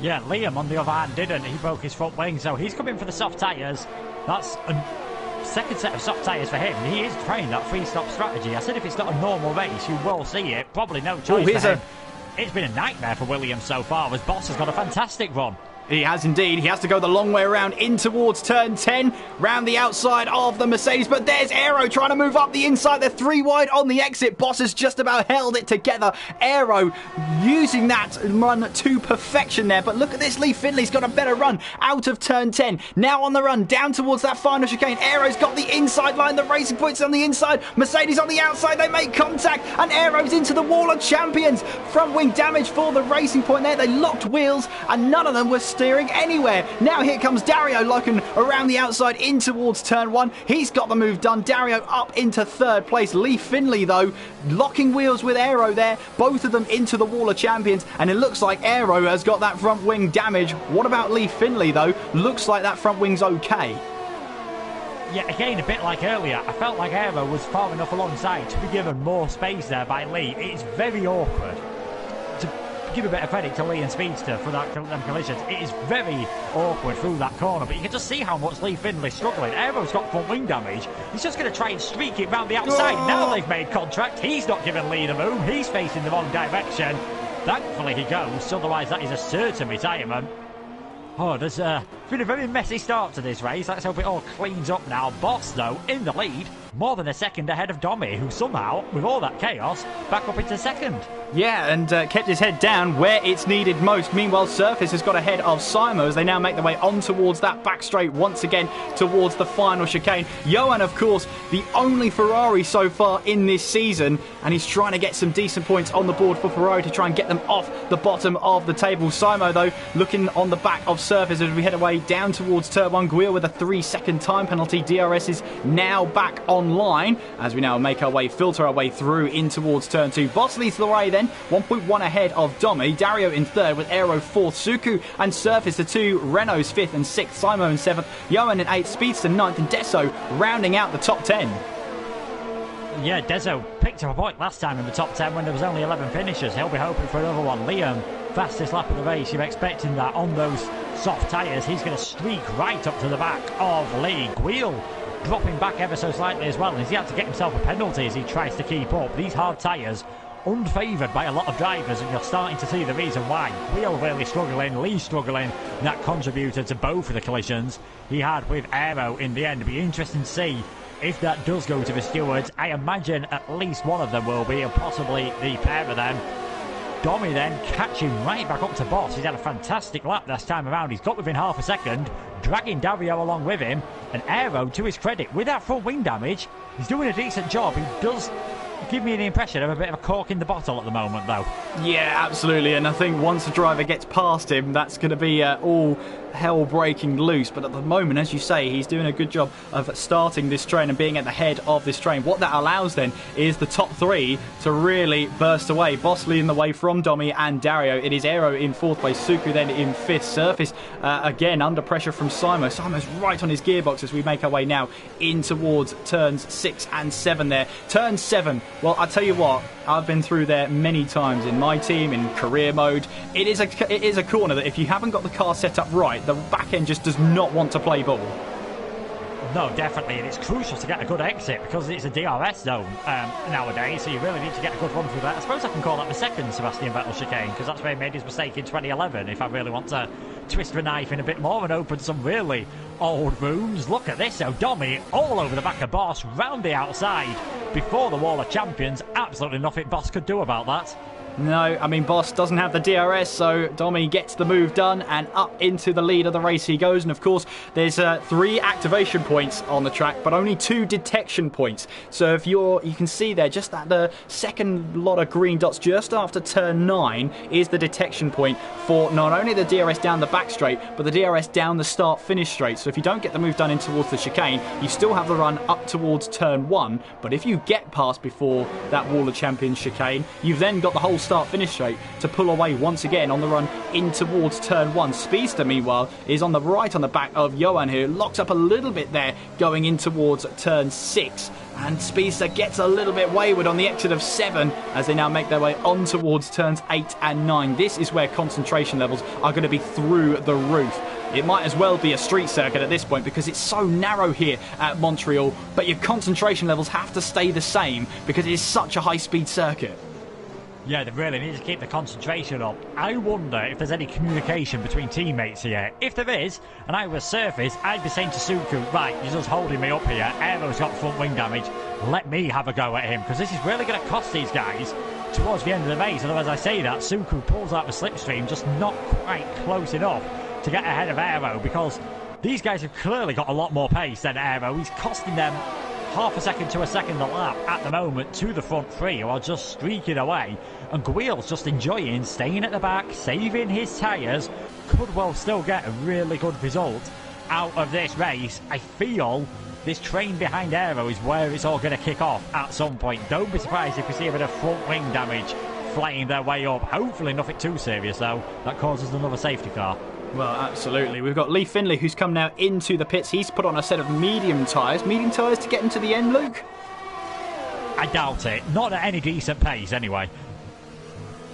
B: Yeah, Liam, on the other hand, didn't. He broke his front wing, so he's coming for the soft tyres. That's a second set of soft tyres for him. He is trying that free-stop strategy. I said if it's not a normal race, you will see it. Probably no choice for him. It's been a nightmare for Williams so far, as Boss has got a fantastic run.
A: He has indeed. He has to go the long way around in towards turn 10, round the outside of the Mercedes. But there's Aero trying to move up the inside. They're 3 wide on the exit. Boss has just about held it together. Aero using that run to perfection there. But look at this. Lee Finlay's got a better run out of turn 10. Now on the run down towards that final chicane. Aero's got the inside line. The Racing Point's on the inside. Mercedes on the outside. They make contact. And Aero's into the wall of champions. Front wing damage for the Racing Point there. They locked wheels and none of them were steering anywhere. Now here comes Dario looking around the outside in towards turn 1. He's got the move done. Dario up into 3rd place. Lee Finlay, though, locking wheels with Aero there. Both of them into the wall of champions, and it looks like Aero has got that front wing damage. What about Lee Finlay, though? Looks like that front wing's okay.
B: Yeah, again, a bit like earlier, I felt like Aero was far enough alongside to be given more space there by Lee. It's very awkward. To give a bit of credit to Lee and Speedster for them collisions. It is very awkward through that corner, but you can just see how much Lee Finlay's struggling. Aero's got front wing damage. He's just going to try and streak it round the outside. Oh. Now they've made contact. He's not giving Lee the move. He's facing the wrong direction. Thankfully he goes, otherwise that is a certain retirement. Oh, there's been a very messy start to this race. Let's hope it all cleans up now. Boss, though, in the lead, more than a second ahead of Domi, who somehow, with all that chaos, back up into second.
A: Yeah, and kept his head down where it's needed most. Meanwhile, Surface has got ahead of Simo as they now make their way on towards that back straight once again towards the final chicane. Johan, of course, the only Ferrari so far in this season, and he's trying to get some decent points on the board for Ferrari to try and get them off the bottom of the table. Simo, though, looking on the back of Surface as we head away down towards turn 1. Guille with a 3-second time penalty. DRS is now back online as we now make our way, filter our way through in towards turn 2. Boss leads the way then, 1.1 ahead of Domi. Dario in 3rd with Aero 4th. Suku and Surface the 2. Renault's 5th and 6th. Simo in 7th. Johan in 8th. Speedster 9th. And Desso rounding out the top 10.
B: Yeah, Dezo picked up a point last time in the top 10 when there was only 11 finishers. He'll be hoping for another one. Liam, fastest lap of the race. You're expecting that on those soft tyres. He's going to streak right up to the back of Lee. Guile dropping back ever so slightly as well. And he had to get himself a penalty as he tries to keep up. These hard tyres, unfavoured by a lot of drivers, and you're starting to see the reason why. Guile really struggling, Lee struggling. That contributed to both of the collisions he had with Aero in the end. It'll be interesting to see if that does go to the stewards. I imagine at least one of them will be, and possibly the pair of them. Domi then catching right back up to Boss. He's had a fantastic lap this time around. He's got within half a second, dragging Dario along with him. And Aero, to his credit, with that front wing damage, he's doing a decent job. He does give me the impression of a bit of a cork in the bottle at the moment, though.
A: Yeah, absolutely. And I think once the driver gets past him, that's going to be all hell breaking loose. But at the moment, as you say, he's doing a good job of starting this train and being at the head of this train. What that allows then is the top three to really burst away. Boss leading the way from Domi and Dario. It is Aero in fourth place, Suku then in fifth. Surface again under pressure from Simo. Simo's right on his gearbox as we make our way now in towards turns 6 and 7 there. Turn 7, well, I tell you what, I've been through there many times in my team, in career mode. It is a corner that if you haven't got the car set up right, the back end just does not want to play ball.
B: No, definitely, and it's crucial to get a good exit because it's a DRS zone nowadays, so you really need to get a good run through that. I suppose I can call that the second Sebastian Vettel chicane, because that's where he made his mistake in 2011, if I really want to twist the knife in a bit more and open some really old wounds. Look at this, though. Domi all over the back of Boss, round the outside, before the Wall of Champions. Absolutely nothing Boss could do about that.
A: No, I mean, Boss doesn't have the DRS, so Domi gets the move done and up into the lead of the race he goes. And of course, there's 3 activation points on the track, but only 2 detection points. So if you can see there, just that the second lot of green dots just after turn 9 is the detection point for not only the DRS down the back straight, but the DRS down the start-finish straight. So if you don't get the move done in towards the chicane, you still have the run up towards turn 1. But if you get past before that Wall of Champions chicane, you've then got the whole start-finish straight to pull away once again on the run in towards turn 1. Speedster, meanwhile, is on the right on the back of Johan, who locks up a little bit there going in towards turn 6. And Speedster gets a little bit wayward on the exit of 7 as they now make their way on towards turns 8 and 9. This is where concentration levels are going to be through the roof. It might as well be a street circuit at this point because it's so narrow here at Montreal, but your concentration levels have to stay the same because it is such a high-speed circuit.
B: Yeah, they really need to keep the concentration up. I wonder if there's any communication between teammates here. If there is, and I was Surface, I'd be saying to Suku, right, you're just holding me up here. Aero's got front wing damage. Let me have a go at him, because this is really going to cost these guys towards the end of the race. And as I say that, Suku pulls out the slipstream, just not quite close enough to get ahead of Aero, because these guys have clearly got a lot more pace than Aero. He's costing them half a second to a second a lap at the moment to the front 3, who are just streaking away. And Guile's just enjoying staying at the back, saving his tyres. Could well still get a really good result out of this race. I feel this train behind Aero is where it's all going to kick off at some point. Don't be surprised if we see a bit of front wing damage flying their way up. Hopefully nothing too serious, though. That causes another safety car.
A: Well, absolutely. We've got Lee Finley, who's come now into the pits. He's put on a set of medium tyres. Medium tyres to get him to the end, Luke?
B: I doubt it. Not at any decent pace, anyway.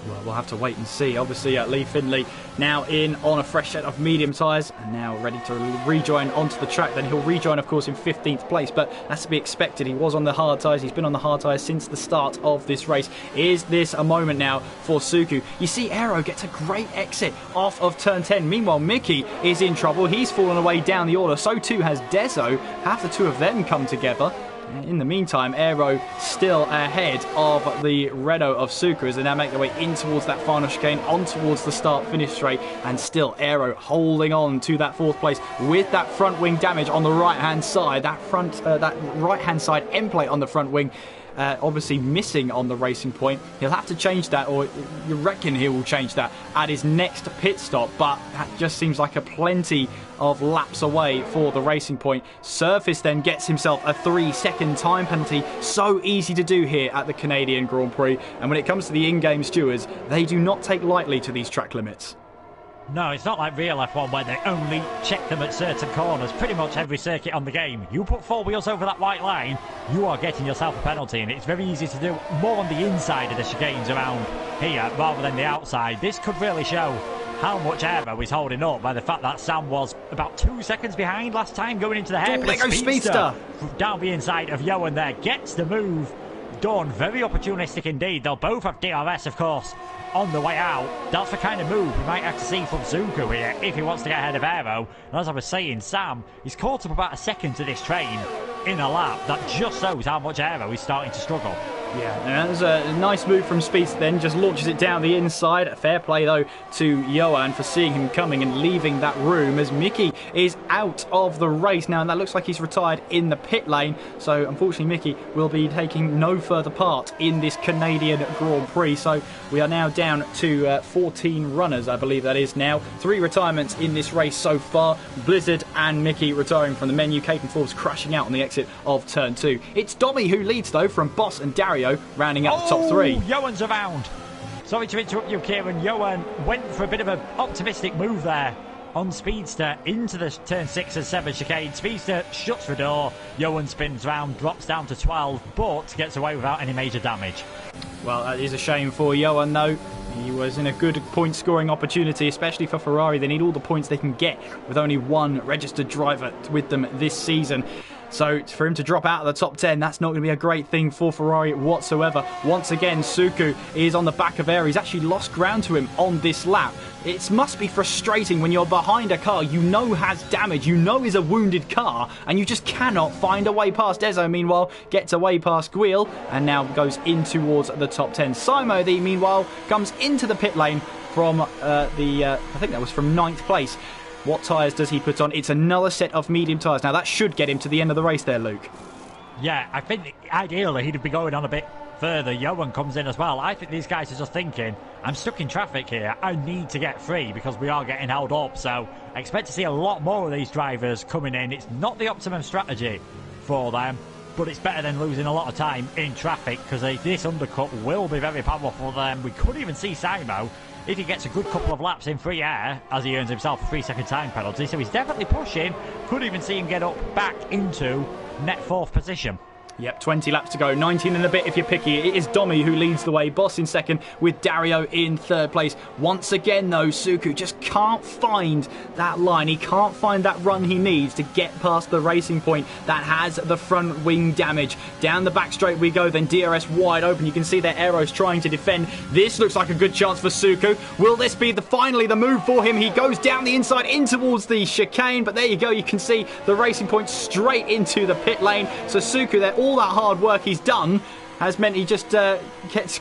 A: Well, we'll have to wait and see. Obviously, Lee Finley now in on a fresh set of medium tyres and now ready to rejoin onto the track. Then he'll rejoin, of course, in 15th place, but that's to be expected. He was on the hard tyres. He's been on the hard tyres since the start of this race. Is this a moment now for Suku? You see, Aero gets a great exit off of turn 10. Meanwhile, Mickey is in trouble. He's fallen away down the order. So too has Dezo. Have the two of them come together. In the meantime, Aero still ahead of the Renault of Suku as they now make their way in towards that final chicane, on towards the start-finish straight, and still Aero holding on to that 4th place with that front wing damage on the right-hand side. That right-hand side end plate on the front wing. Obviously missing on the racing point. He'll have to change that, or you reckon he will change that at his next pit stop, but that just seems like a plenty of laps away for the racing point. Surface then gets himself a 3-second time penalty. So easy to do here at the Canadian Grand Prix, and when it comes to the in-game stewards, they do not take lightly to these track limits.
B: No, it's not like real F1 where they only check them at certain corners. Pretty much every circuit on the game. You put 4 wheels over that white line, you are getting yourself a penalty, and it's very easy to do more on the inside of the chicanes around here rather than the outside. This could really show how much aero is holding up by the fact that Sam was about 2 seconds behind last time going into the hairpin.
A: There goes Speedster
B: down the inside of Johan there, gets the move done. Very opportunistic indeed. They'll both have DRS, of course, on the way out. That's the kind of move we might have to see from Zuko here if he wants to get ahead of Aero. And as I was saying, Sam, he's caught up about a second to this train in a lap. That just shows how much Aero is starting to struggle.
A: Yeah, and that was a nice move from Speedster then, just launches it down the inside. Fair play though to Johan for seeing him coming and leaving that room as Mickey is out of the race now, and that looks like he's retired in the pit lane, so unfortunately Mickey will be taking no further part in this Canadian Grand Prix. So we are now down to 14 runners, I believe that is now. 3 retirements in this race so far. Blizzard and Mickey retiring from the menu. Cape and Forbes crashing out on the exit of turn 2. It's Dommy who leads though from Boss and Dario rounding up the top 3.
B: Johan's around. Sorry to interrupt you, Kieran. Johan went for a bit of an optimistic move there on Speedster into the turn 6 and 7 chicane. Speedster shuts the door. Johan spins round, drops down to 12, but gets away without any major damage.
A: Well, that is a shame for Johan though. He was in a good point scoring opportunity, especially for Ferrari. They need all the points they can get with only one registered driver with them this season. So for him to drop out of the top 10, that's not going to be a great thing for Ferrari whatsoever. Once again, Suku is on the back of Air. He's actually lost ground to him on this lap. It must be frustrating when you're behind a car you know has damage, you know is a wounded car, and you just cannot find a way past. Dezo, meanwhile, gets away past Guil and now goes in towards the top 10. Simo, meanwhile, comes into the pit lane from I think that was from 9th place. What tyres does he put on? It's another set of medium tyres. Now that should get him to the end of the race there, Luke.
B: Yeah, I think ideally he'd be going on a bit further. Johan comes in as well. I think these guys are just thinking, I'm stuck in traffic here. I need to get free because we are getting held up. So I expect to see a lot more of these drivers coming in. It's not the optimum strategy for them, but it's better than losing a lot of time in traffic because this undercut will be very powerful for them. We could even see Simo if he gets a good couple of laps in free air as he earns himself a 3-second time penalty. So he's definitely pushing. Could even see him get up back into net 4th position.
A: Yep, 20 laps to go, 19 and a bit if you're picky. It is Dommy who leads the way, Boss in second with Dario in 3rd place. Once again though, Suku just can't find that line. He can't find that run he needs to get past the racing point that has the front wing damage. Down the back straight we go, then DRS wide open. You can see their arrows trying to defend. This looks like a good chance for Suku. Will this be finally the move for him? He goes down the inside in towards the chicane, but there you go, you can see the racing point straight into the pit lane. So Suku there, all that hard work he's done has meant he just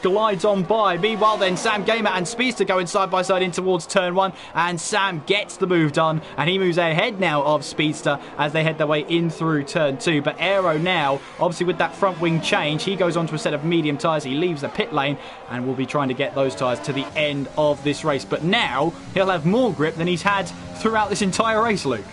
A: glides on by. Meanwhile then, Sam Gamer and Speedster going side by side in towards turn 1, and Sam gets the move done and he moves ahead now of Speedster as they head their way in through turn 2. But Aero now, obviously with that front wing change, he goes onto a set of medium tyres. He leaves the pit lane and will be trying to get those tyres to the end of this race. But now he'll have more grip than he's had throughout this entire race, Luke.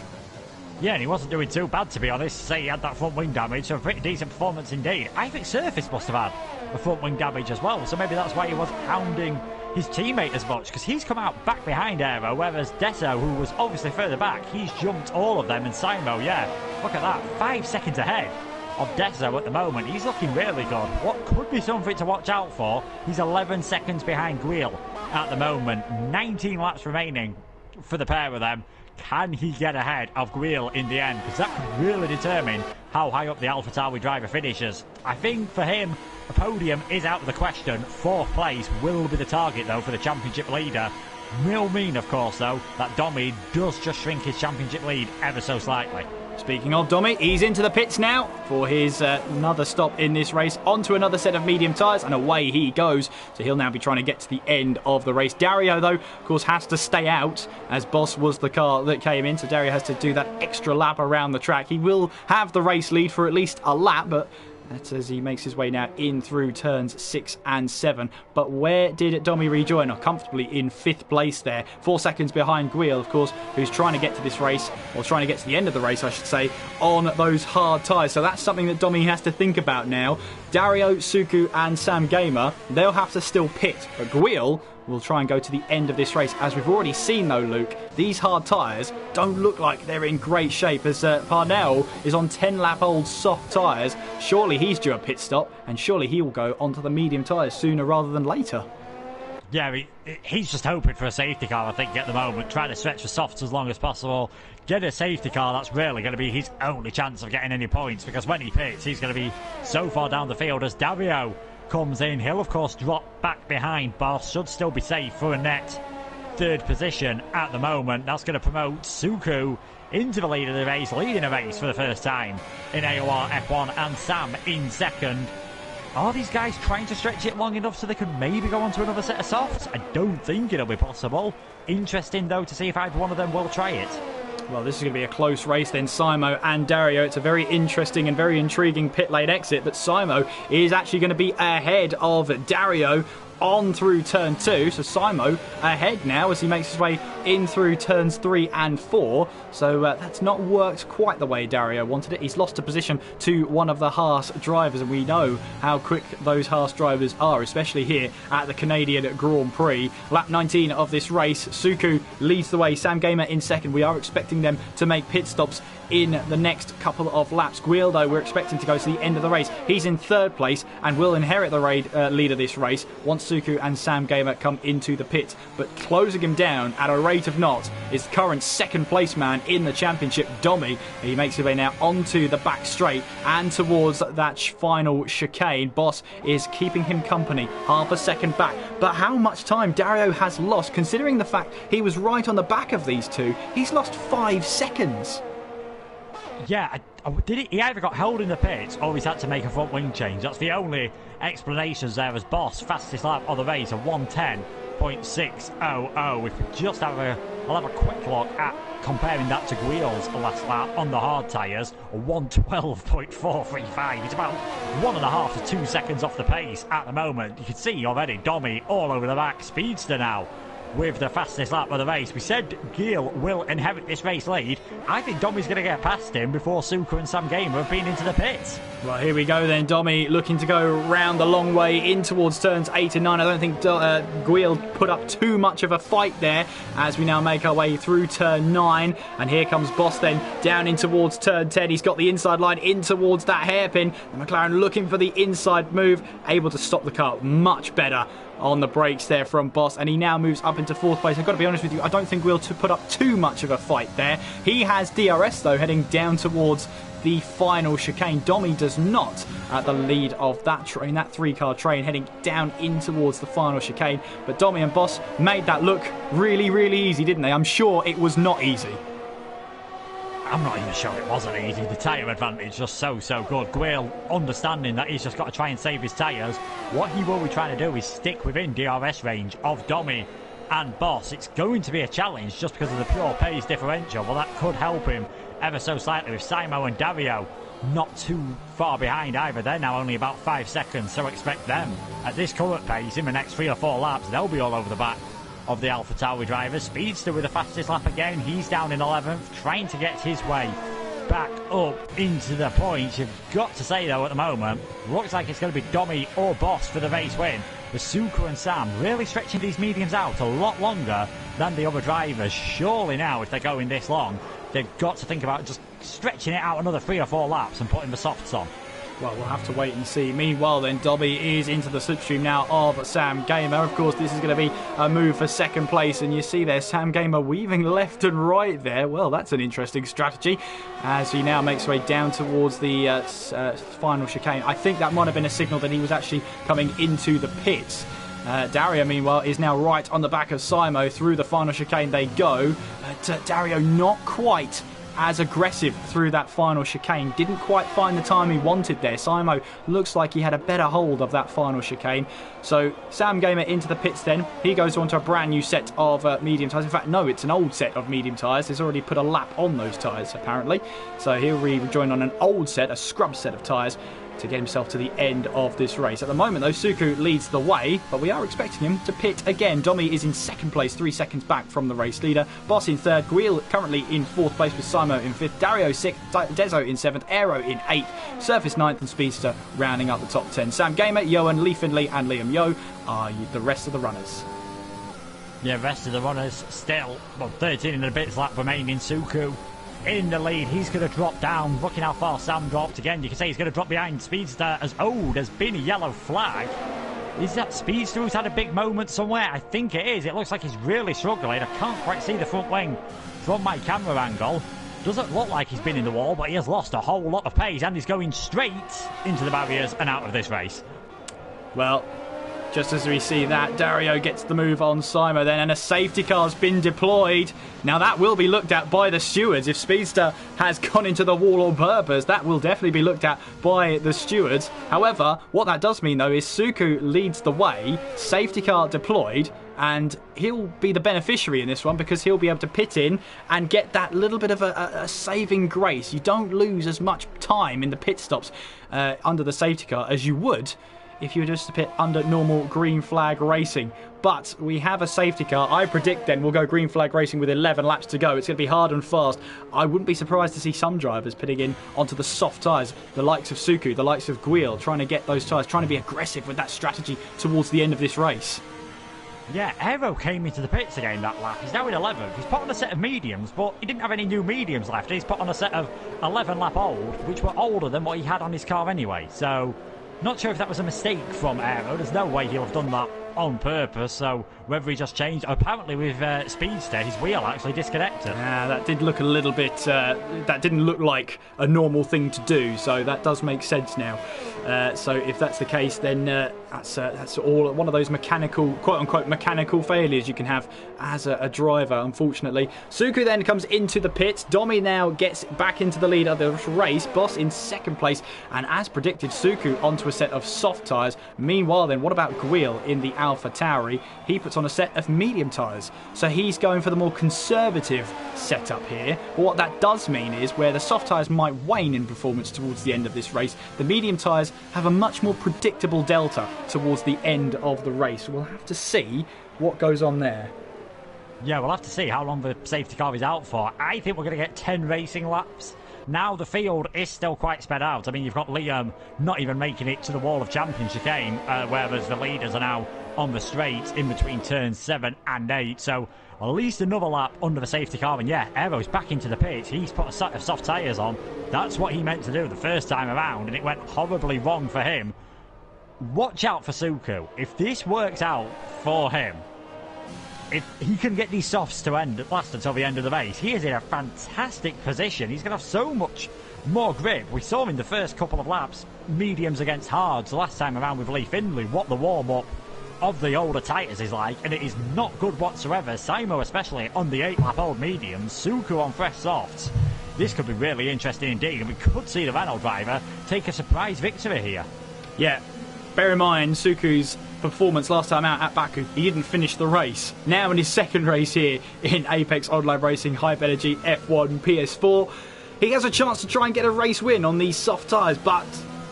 B: Yeah, and he wasn't doing too bad, to be honest. Say he had that front wing damage, so a pretty decent performance indeed. I think Surface must have had the front wing damage as well, so maybe that's why he was hounding his teammate as much, because he's come out back behind Aero, whereas Deso, who was obviously further back, he's jumped all of them, and Simo, yeah, look at that, 5 seconds ahead of Deso at the moment. He's looking really good. What could be something to watch out for, he's 11 seconds behind Guil at the moment. 19 laps remaining for the pair of them. Can he get ahead of Guil in the end? Because that could really determine how high up the AlphaTauri driver finishes. I think for him, a podium is out of the question. 4th place will be the target, though, for the championship leader. Will mean, of course, though, that Dommy does just shrink his championship lead ever so slightly.
A: Speaking of Dommy, he's into the pits now for his another stop in this race, onto another set of medium tyres, and away he goes. So he'll now be trying to get to the end of the race. Dario, though, of course, has to stay out, as Boss was the car that came in, so Dario has to do that extra lap around the track. He will have the race lead for at least a lap, but that's as he makes his way now in through turns 6 and 7. But where did Dommy rejoin? Comfortably in 5th place there. 4 seconds behind Guil, of course, who's trying to get to this race, or trying to get to the end of the race, I should say, on those hard tyres. So that's something that Dommy has to think about now. Dario, Suku and Sam Gamer, they'll have to still pit, but Guil will try and go to the end of this race. As we've already seen though, Luke, these hard tyres don't look like they're in great shape, as Parnell is on 10-lap-old soft tyres. Surely he's due a pit stop, and surely he will go onto the medium tyres sooner rather than later.
B: Yeah, he's just hoping for a safety car, I think, at the moment, trying to stretch the softs as long as possible. Get a safety car, that's really going to be his only chance of getting any points, because when he pits, he's going to be so far down the field. As Dario comes in, he'll of course drop back behind Boss, should still be safe for a net third position at the moment. That's going to promote Suku into the lead of the race, leading a race for the first time in AOR F1, and Sam in second. Are these guys trying to stretch it long enough so they could maybe go on to another set of softs? I don't think it'll be possible. Interesting though to see if either one of them will try it.
A: Well, this is going to be a close race then, Simo and Dario. It's a very interesting and very intriguing pit lane exit, but Simo is actually going to be ahead of Dario on through turn 2, so Simo ahead now as he makes his way in through turns 3 and 4. So that's not worked quite the way Dario wanted it. He's lost a position to one of the Haas drivers, and we know how quick those Haas drivers are, especially here at the Canadian Grand Prix. Lap 19 of this race, Suku leads the way, Sam Gamer in second. We are expecting them to make pit stops in the next couple of laps. Guil, though, we're expecting to go to the end of the race. He's in third place and will inherit the lead of this race once Suku and Sam Gamer come into the pit. But closing him down at a rate of knots is current second place man in the championship, Domi. He makes his way now onto the back straight and towards that final chicane. Boss is keeping him company, half a second back. But how much time Dario has lost, considering the fact he was right on the back of these two. He's lost 5 seconds.
B: Yeah, he either got held in the pits or he's had to make a front wing change. That's the only explanations there, as Boss, fastest lap of the race, a 1:10.600. If we just I'll have a quick look at comparing that to Guil's last lap on the hard tyres, a 1:12.435. He's about 1.5 to 2 seconds off the pace at the moment. You can see already Domi all over the back, speedster now with the fastest lap of the race. We said Gil will inherit this race lead. I think Domi's going to get past him before Suku and Sam Gamer have been into the pits.
A: Well, here we go then. Domi looking to go round the long way in towards turns 8 and 9. I don't think Guil put up too much of a fight there as we now make our way through turn 9. And here comes Boss then down in towards turn 10. He's got the inside line in towards that hairpin. The McLaren looking for the inside move, able to stop the car much better on the brakes there from Boss, and he now moves up into fourth place. I've got to be honest with you, I don't think we'll put up too much of a fight there. He has DRS though, heading down towards the final chicane. Domi does not at the lead of that train, that 3-car train, heading down in towards the final chicane. But Domi and Boss made that look really, really easy, didn't they? I'm sure it was not easy.
B: I'm not even sure it wasn't easy. The tyre advantage just so good. Guil understanding that he's just got to try and save his tyres. What he will be trying to do is stick within DRS range of Domi and Boss. It's going to be a challenge just because of the pure pace differential, but that could help him ever so slightly with Simo and Dario not too far behind either. They're now only about 5 seconds, so expect them at this current pace in the next 3 or 4 laps. They'll be all over the back of the Alpha Tauri drivers. Speedster with the fastest lap again. He's down in 11th, trying to get his way back up into the points. You've got to say, though, at the moment, looks like it's going to be Domi or Boss for the race win. The Suku and Sam really stretching these mediums out a lot longer than the other drivers. Surely now, if they're going this long, they've got to think about just stretching it out another 3 or 4 laps and putting the softs on.
A: Well, we'll have to wait and see. Meanwhile, then, Domi is into the slipstream now of Sam Gamer. Of course, this is going to be a move for second place. And you see there, Sam Gamer weaving left and right there. Well, that's an interesting strategy as he now makes his way down towards the final chicane. I think that might have been a signal that he was actually coming into the pits. Dario, meanwhile, is now right on the back of Simo. Through the final chicane they go. But Dario not quite as aggressive through that final chicane. Didn't quite find the time he wanted there. Simo looks like he had a better hold of that final chicane. So Sam Gamer into the pits then. He goes on to a brand new set of medium tyres. In fact, no, it's an old set of medium tyres. He's already put a lap on those tyres, apparently. So he'll rejoin on an old set, a scrub set of tyres. to get himself to the end of this race. At the moment, though, Suku leads the way, but we are expecting him to pit again. Domi is in second place, 3 seconds back from the race leader. Boss in third, Guil currently in fourth place with Simo in fifth, Dario sixth, Dezo in seventh, Aero in eighth, Surface ninth, and Speedster rounding up the top 10. Sam Gamer, Johan, Lee Findlay, and Liam Yo are the rest of the runners.
B: Yeah, rest of the runners still, 13 and a bit lap remaining. Suku in the lead. He's going to drop down. Looking how far Sam dropped. Again, you can say he's going to drop behind Speedster as there's been a yellow flag. Is that Speedster who's had a big moment somewhere? I think it is. It looks like he's really struggling. I can't quite see the front wing from my camera angle. Doesn't look like he's been in the wall, but he has lost a whole lot of pace and he's going straight into the barriers and out of this race.
A: Well, just as we see that, Dario gets the move on Simo then, and a safety car's been deployed. Now that will be looked at by the stewards. If Speedster has gone into the wall on purpose, that will definitely be looked at by the stewards. However, what that does mean though is Suku leads the way, safety car deployed, and he'll be the beneficiary in this one because he'll be able to pit in and get that little bit of a saving grace. You don't lose as much time in the pit stops under the safety car as you would if you were just to pit under normal green flag racing. But we have a safety car. I predict then we'll go green flag racing with 11 laps to go. It's going to be hard and fast. I wouldn't be surprised to see some drivers pitting in onto the soft tyres, the likes of Suku, the likes of Guil, trying to get those tyres, trying to be aggressive with that strategy towards the end of this race.
B: Yeah, Aero came into the pits again that lap. He's now in 11th. He's put on a set of mediums, but he didn't have any new mediums left. He's put on a set of 11 lap old, which were older than what he had on his car anyway. So, not sure if that was a mistake from Aero. There's no way he'll have done that on purpose, so whether he just changed. Apparently with Speedster, his wheel actually disconnected.
A: That did look a little bit, that didn't look like a normal thing to do, so that does make sense now. So if that's the case, then that's all one of those mechanical, quote-unquote mechanical failures you can have as a driver, unfortunately. Suku then comes into the pits. Domi now gets back into the lead of the race. Boss in second place, and as predicted, Suku onto a set of soft tyres. Meanwhile then, what about Guil in the Alpha Tauri? He puts on a set of medium tyres, so he's going for the more conservative setup here. But what that does mean is where the soft tyres might wane in performance towards the end of this race, the medium tyres have a much more predictable delta towards the end of the race. We'll have to see what goes on there.
B: Yeah, we'll have to see how long the safety car is out for. I think we're going to get 10 racing laps. Now the field is still quite spread out. I mean, you've got Liam not even making it to the Wall of Champions chicane, whereas the leaders are now on the straight in between turns 7 and 8. So at least another lap under the safety car. And yeah, Aero's back into the pits. He's put a set of soft tyres on. That's what he meant to do the first time around, and it went horribly wrong for him. Watch out for Suku. If this works out for him, if he can get these softs to last until the end of the race, he is in a fantastic position. He's going to have so much more grip. We saw in the first couple of laps, mediums against hards, the last time around with Lee Findlay, what the warm-up of the older tyres is like, and it is not good whatsoever. Simo especially on the 8-lap old mediums, Suku on fresh softs. This could be really interesting indeed, and we could see the Renault driver take a surprise victory here.
A: Yeah, bear in mind Suku's performance last time out at Baku, he didn't finish the race. Now in his second race here in Apex Online Racing Hype Energy F1 PS4, he has a chance to try and get a race win on these soft tyres, but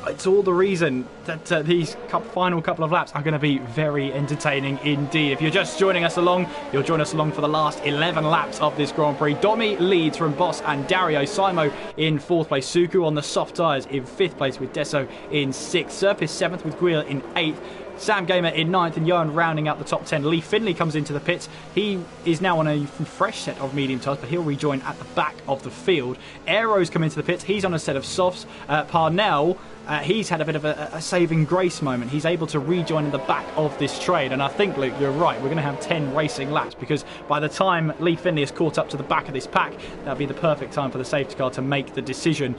A: it's all the reason that these final couple of laps are going to be very entertaining indeed. If you're just joining us along, you'll join us along for the last 11 laps of this Grand Prix. Domi leads from Boss and Dario. Simo in 4th place. Suku on the soft tyres in 5th place with Deso in 6th. Surface 7th with Guil in 8th. Sam Gamer in 9th, and Johan rounding out the top 10. Lee Findlay comes into the pits. He is now on a fresh set of medium tyres, but he'll rejoin at the back of the field. Aero's come into the pits. He's on a set of softs. Parnell, he's had a bit of a saving grace moment. He's able to rejoin in the back of this trade, and I think, Luke, you're right. We're going to have 10 racing laps, because by the time Lee Findlay is caught up to the back of this pack, that'll be the perfect time for the safety car to make the decision.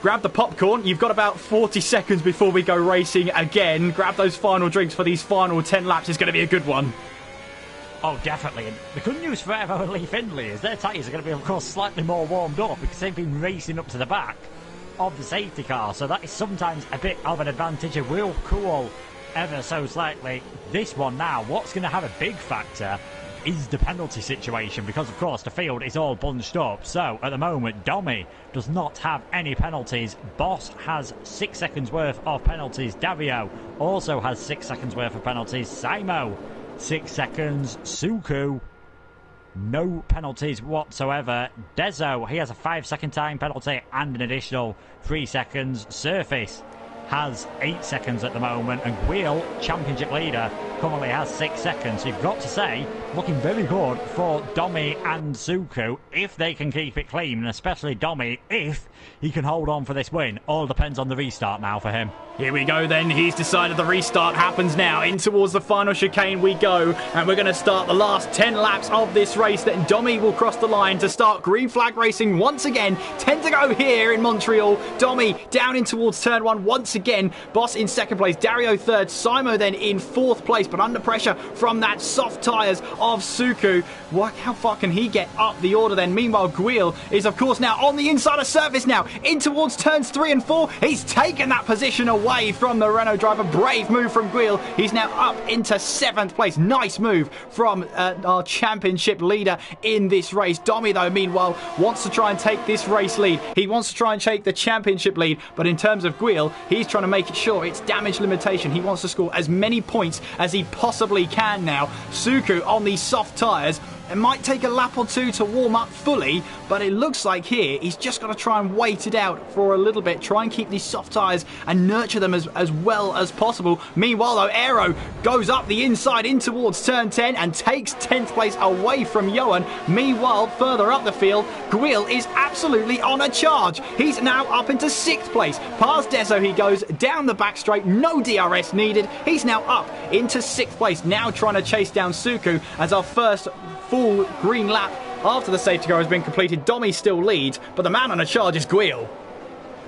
A: Grab the popcorn. You've got about 40 seconds before we go racing again. Grab those final drinks for these final 10 laps. It's going to be a good one.
B: Oh, definitely. And the good news for Evo and Lee Findlay is their tyres are going to be, of course, slightly more warmed up because they've been racing up to the back of the safety car. So that is sometimes a bit of an advantage. It will cool ever so slightly. This one now, what's going to have a big factor is the penalty situation, because of course the field is all bunched up. So at the moment, Domi does not have any penalties. Boss has 6 seconds worth of penalties. Dario also has 6 seconds worth of penalties. Simo, 6 seconds. Suku, no penalties whatsoever. Dezo, he has a 5-second time penalty and an additional 3 seconds. Surface has 8 seconds at the moment, and Wheel, championship leader, currently has 6 seconds. So you've got to say, looking very good for Domi and Suku if they can keep it clean, and especially Domi if he can hold on for this win. All depends on the restart now for him.
A: Here we go then, he's decided the restart happens now. In towards the final chicane we go, and we're going to start the last 10 laps of this race. Then Domi will cross the line to start green flag racing once again. 10 to go here in Montreal. Domi down in towards turn 1 once again. Boss in second place, Dario third, Simo then in fourth place, but under pressure from that soft tyres of Suku. How far can he get up the order then? Meanwhile, Guil is of course now on the inside of surface now, in towards turns 3 and 4. He's taken that position away from the Renault driver. Brave move from Guil. He's now up into 7th place. Nice move from our championship leader in this race. Domi, though, meanwhile, wants to try and take this race lead. He wants to try and take the championship lead, but in terms of Guil, he's trying to make it sure it's damage limitation. He wants to score as many points as he possibly can now. Suku on these soft tyres. It might take a lap or two to warm up fully, but it looks like here he's just got to try and wait it out for a little bit, try and keep these soft tyres and nurture them as well as possible. Meanwhile, though, Aero goes up the inside in towards turn 10 and takes 10th place away from Johan. Meanwhile, further up the field, Guil is absolutely on a charge. He's now up into 6th place. Past Deso he goes down the back straight, no DRS needed. He's now up into 6th place, now trying to chase down Suku as our first full green lap after the safety car has been completed. Domi still leads, but the man on a charge is Guil.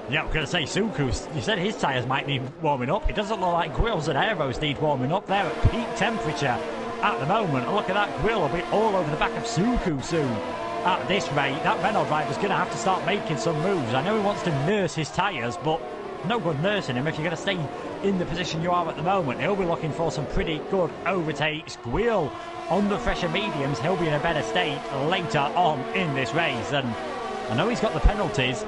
B: Yeah, I'm going to say Suku, you said his tyres might need warming up. It doesn't look like Guil's and Aeros need warming up. They're at peak temperature at the moment. And look at that, Guil will be all over the back of Suku soon. At this rate, that Renault driver's going to have to start making some moves. I know he wants to nurse his tyres, but no good nursing him if you're going to stay in the position you are at the moment. He'll be looking for some pretty good overtakes. Guil on the fresher mediums, he'll be in a better state later on in this race. And I know he's got the penalties.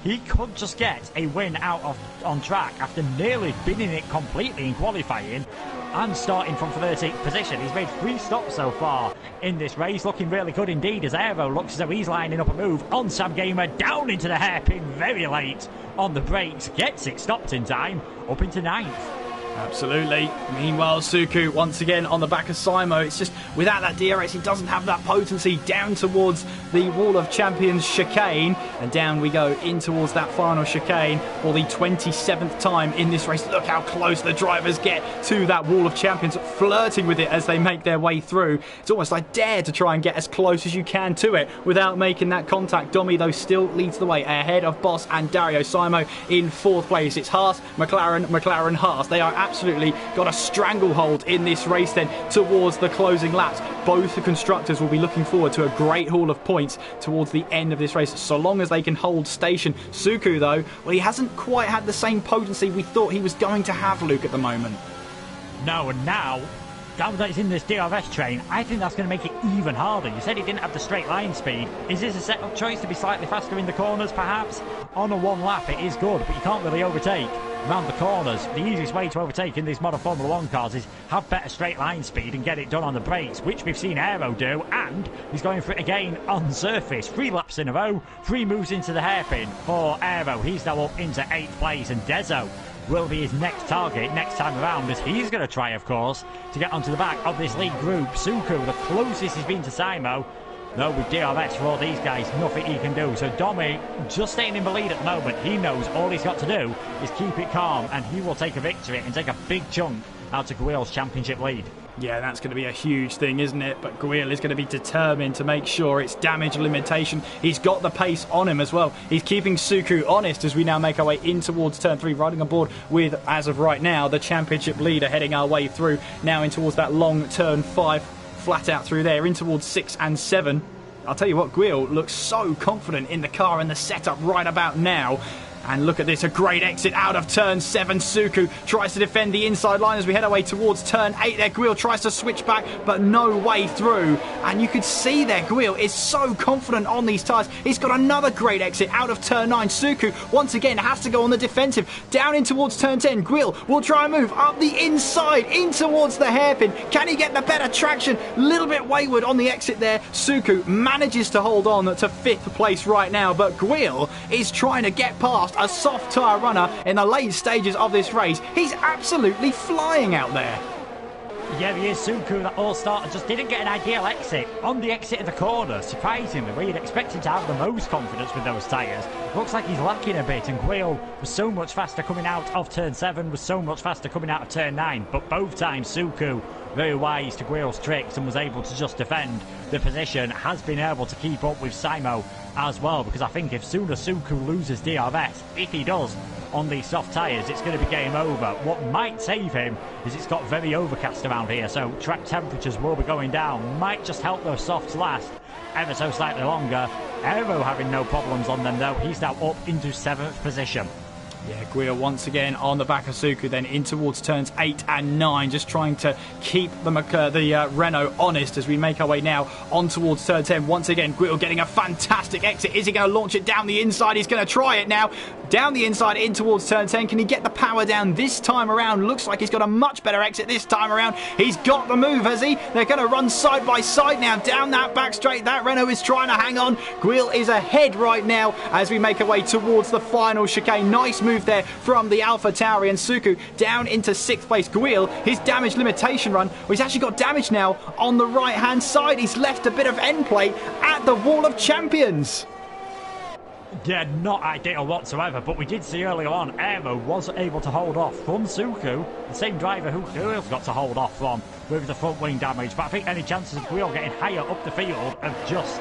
B: He could just get a win out of on track after nearly binning it completely in qualifying and starting from 13th position. He's made 3 stops so far in this race, looking really good indeed as Aero looks as though he's lining up a move on Sam Gamer down into the hairpin very late on the brakes, gets it stopped in time, up into 9th.
A: Absolutely. Meanwhile, Suku once again on the back of Simo. It's just without that DRS, he doesn't have that potency. Down towards the Wall of Champions chicane, and down we go in towards that final chicane for the 27th time in this race. Look how close the drivers get to that Wall of Champions, flirting with it as they make their way through. It's almost like dare to try and get as close as you can to it without making that contact. Domi, though, still leads the way ahead of Boss and Dario. Simo in 4th place. It's Haas, McLaren, Haas. They are absolutely got a stranglehold in this race then towards the closing laps. Both the constructors will be looking forward to a great haul of points towards the end of this race, so long as they can hold station. Suku, though, well, he hasn't quite had the same potency we thought he was going to have, Luke, at the moment.
B: No, and now that he's in this DRS train, I think that's going to make it even harder. You said he didn't have the straight line speed. Is this a set-up choice to be slightly faster in the corners, perhaps? On a one lap, it is good, but you can't really overtake around the corners. The easiest way to overtake in these modern Formula 1 cars is have better straight line speed and get it done on the brakes, which we've seen Aero do, and he's going for it again on surface. 3 laps in a row, 3 moves into the hairpin for Aero. He's now up into 8th place, and Dezo will be his next target next time around, as he's going to try, of course, to get onto the back of this lead group. Suku, the closest he's been to Simo, though with DRS for all these guys, nothing he can do. So Domi just staying in the lead at the moment. He knows all he's got to do is keep it calm, and he will take a victory and take a big chunk out of Guil's championship lead.
A: Yeah, that's going to be a huge thing, isn't it? But Guil is going to be determined to make sure it's damage limitation. He's got the pace on him as well. He's keeping Suku honest as we now make our way in towards turn 3, riding aboard with, as of right now, the championship leader, heading our way through now in towards that long turn 5, flat out through there, in towards 6 and 7. I'll tell you what, Guil looks so confident in the car and the setup right about now. And look at this, a great exit out of turn 7. Suku tries to defend the inside line as we head our way towards turn 8 there. Guil tries to switch back, but no way through. And you could see there, Guil is so confident on these tyres. He's got another great exit out of turn 9. Suku, once again, has to go on the defensive. Down in towards turn 10. Guil will try and move up the inside, in towards the hairpin. Can he get the better traction? A little bit wayward on the exit there. Suku manages to hold on to 5th place right now, but Guil is trying to get past a soft tyre runner in the late stages of this race. He's absolutely flying out there.
B: Yeah, he is. Suku, that all-starter, just didn't get an ideal exit on the exit of the corner. Surprisingly, where you'd expect him to have the most confidence with those tyres. Looks like he's lacking a bit, and Guil was so much faster coming out of turn 7, was so much faster coming out of turn 9. But both times, Suku, very wise to Guil's tricks and was able to just defend the position, has been able to keep up with Simo as well, because I think if soon as Suku loses DRS, if he does, on these soft tyres, it's going to be game over. What might save him is it's got very overcast around here, so track temperatures will be going down. Might just help those softs last ever so slightly longer. Aero having no problems on them though. He's now up into 7th position.
A: Yeah, Guil once again on the back of Suku, then in towards turns 8 and 9, just trying to keep the Renault honest as we make our way now on towards turn 10. Once again, Guil getting a fantastic exit. Is he going to launch it down the inside? He's going to try it now. Down the inside, in towards turn 10. Can he get the power down this time around? Looks like he's got a much better exit this time around. He's got the move, has he? They're going to run side by side now down that back straight. That Renault is trying to hang on. Guil is ahead right now as we make our way towards the final chicane. Nice move there from the Alpha Tauri, and Suku down into 6th place. Guil, his damage limitation run, well, he's actually got damage now on the right hand side. He's left a bit of end plate at the Wall of Champions.
B: Yeah, not ideal whatsoever, but we did see earlier on Aero was able to hold off from Suku, the same driver who Guil's got to hold off from with the front wing damage. But I think any chances of Guil getting higher up the field have just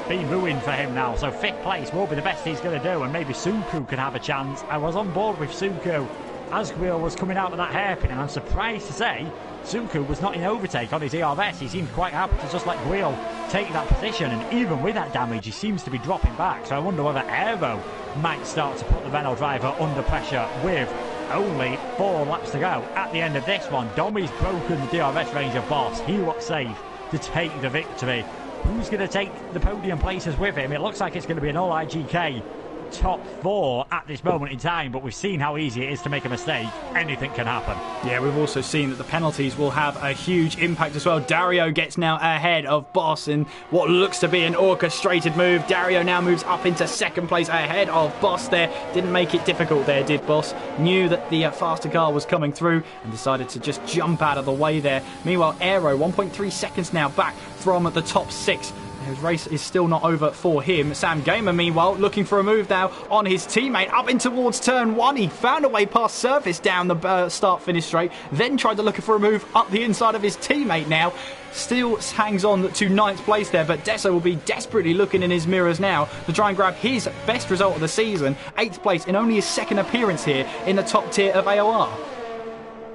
B: been ruined for him now. So 5th place will be the best he's going to do, and maybe Suku could have a chance. I was on board with Suku as Guil was coming out of that hairpin, and I'm surprised to say Suku was not in overtake on his ERS. He seemed quite happy to just let Guil take that position, and even with that damage he seems to be dropping back. So I wonder whether Aero might start to put the Renault driver under pressure with only 4 laps to go at the end of this one. Domi's broken the DRS range of Boss. He looks safe to take the victory. Who's going to take the podium places with him? It looks like it's going to be an all IGK top 4 at this moment in time, but we've seen how easy it is to make a mistake. Anything can happen.
A: Yeah, we've also seen that the penalties will have a huge impact as well. Dario gets now ahead of Boss in what looks to be an orchestrated move. Dario now moves up into 2nd place ahead of Boss there. Didn't make it difficult there, did Boss? Knew that the faster car was coming through and decided to just jump out of the way there. Meanwhile, Aero 1.3 seconds now back from the top 6. His race is still not over for him. Sam Gamer, meanwhile, looking for a move now on his teammate. Up in towards turn 1. He found a way past surface down the start-finish straight. Then tried to look for a move up the inside of his teammate now. Still hangs on to 9th place there, but Desso will be desperately looking in his mirrors now to try and grab his best result of the season. 8th place in only his 2nd appearance here in the top tier of AOR.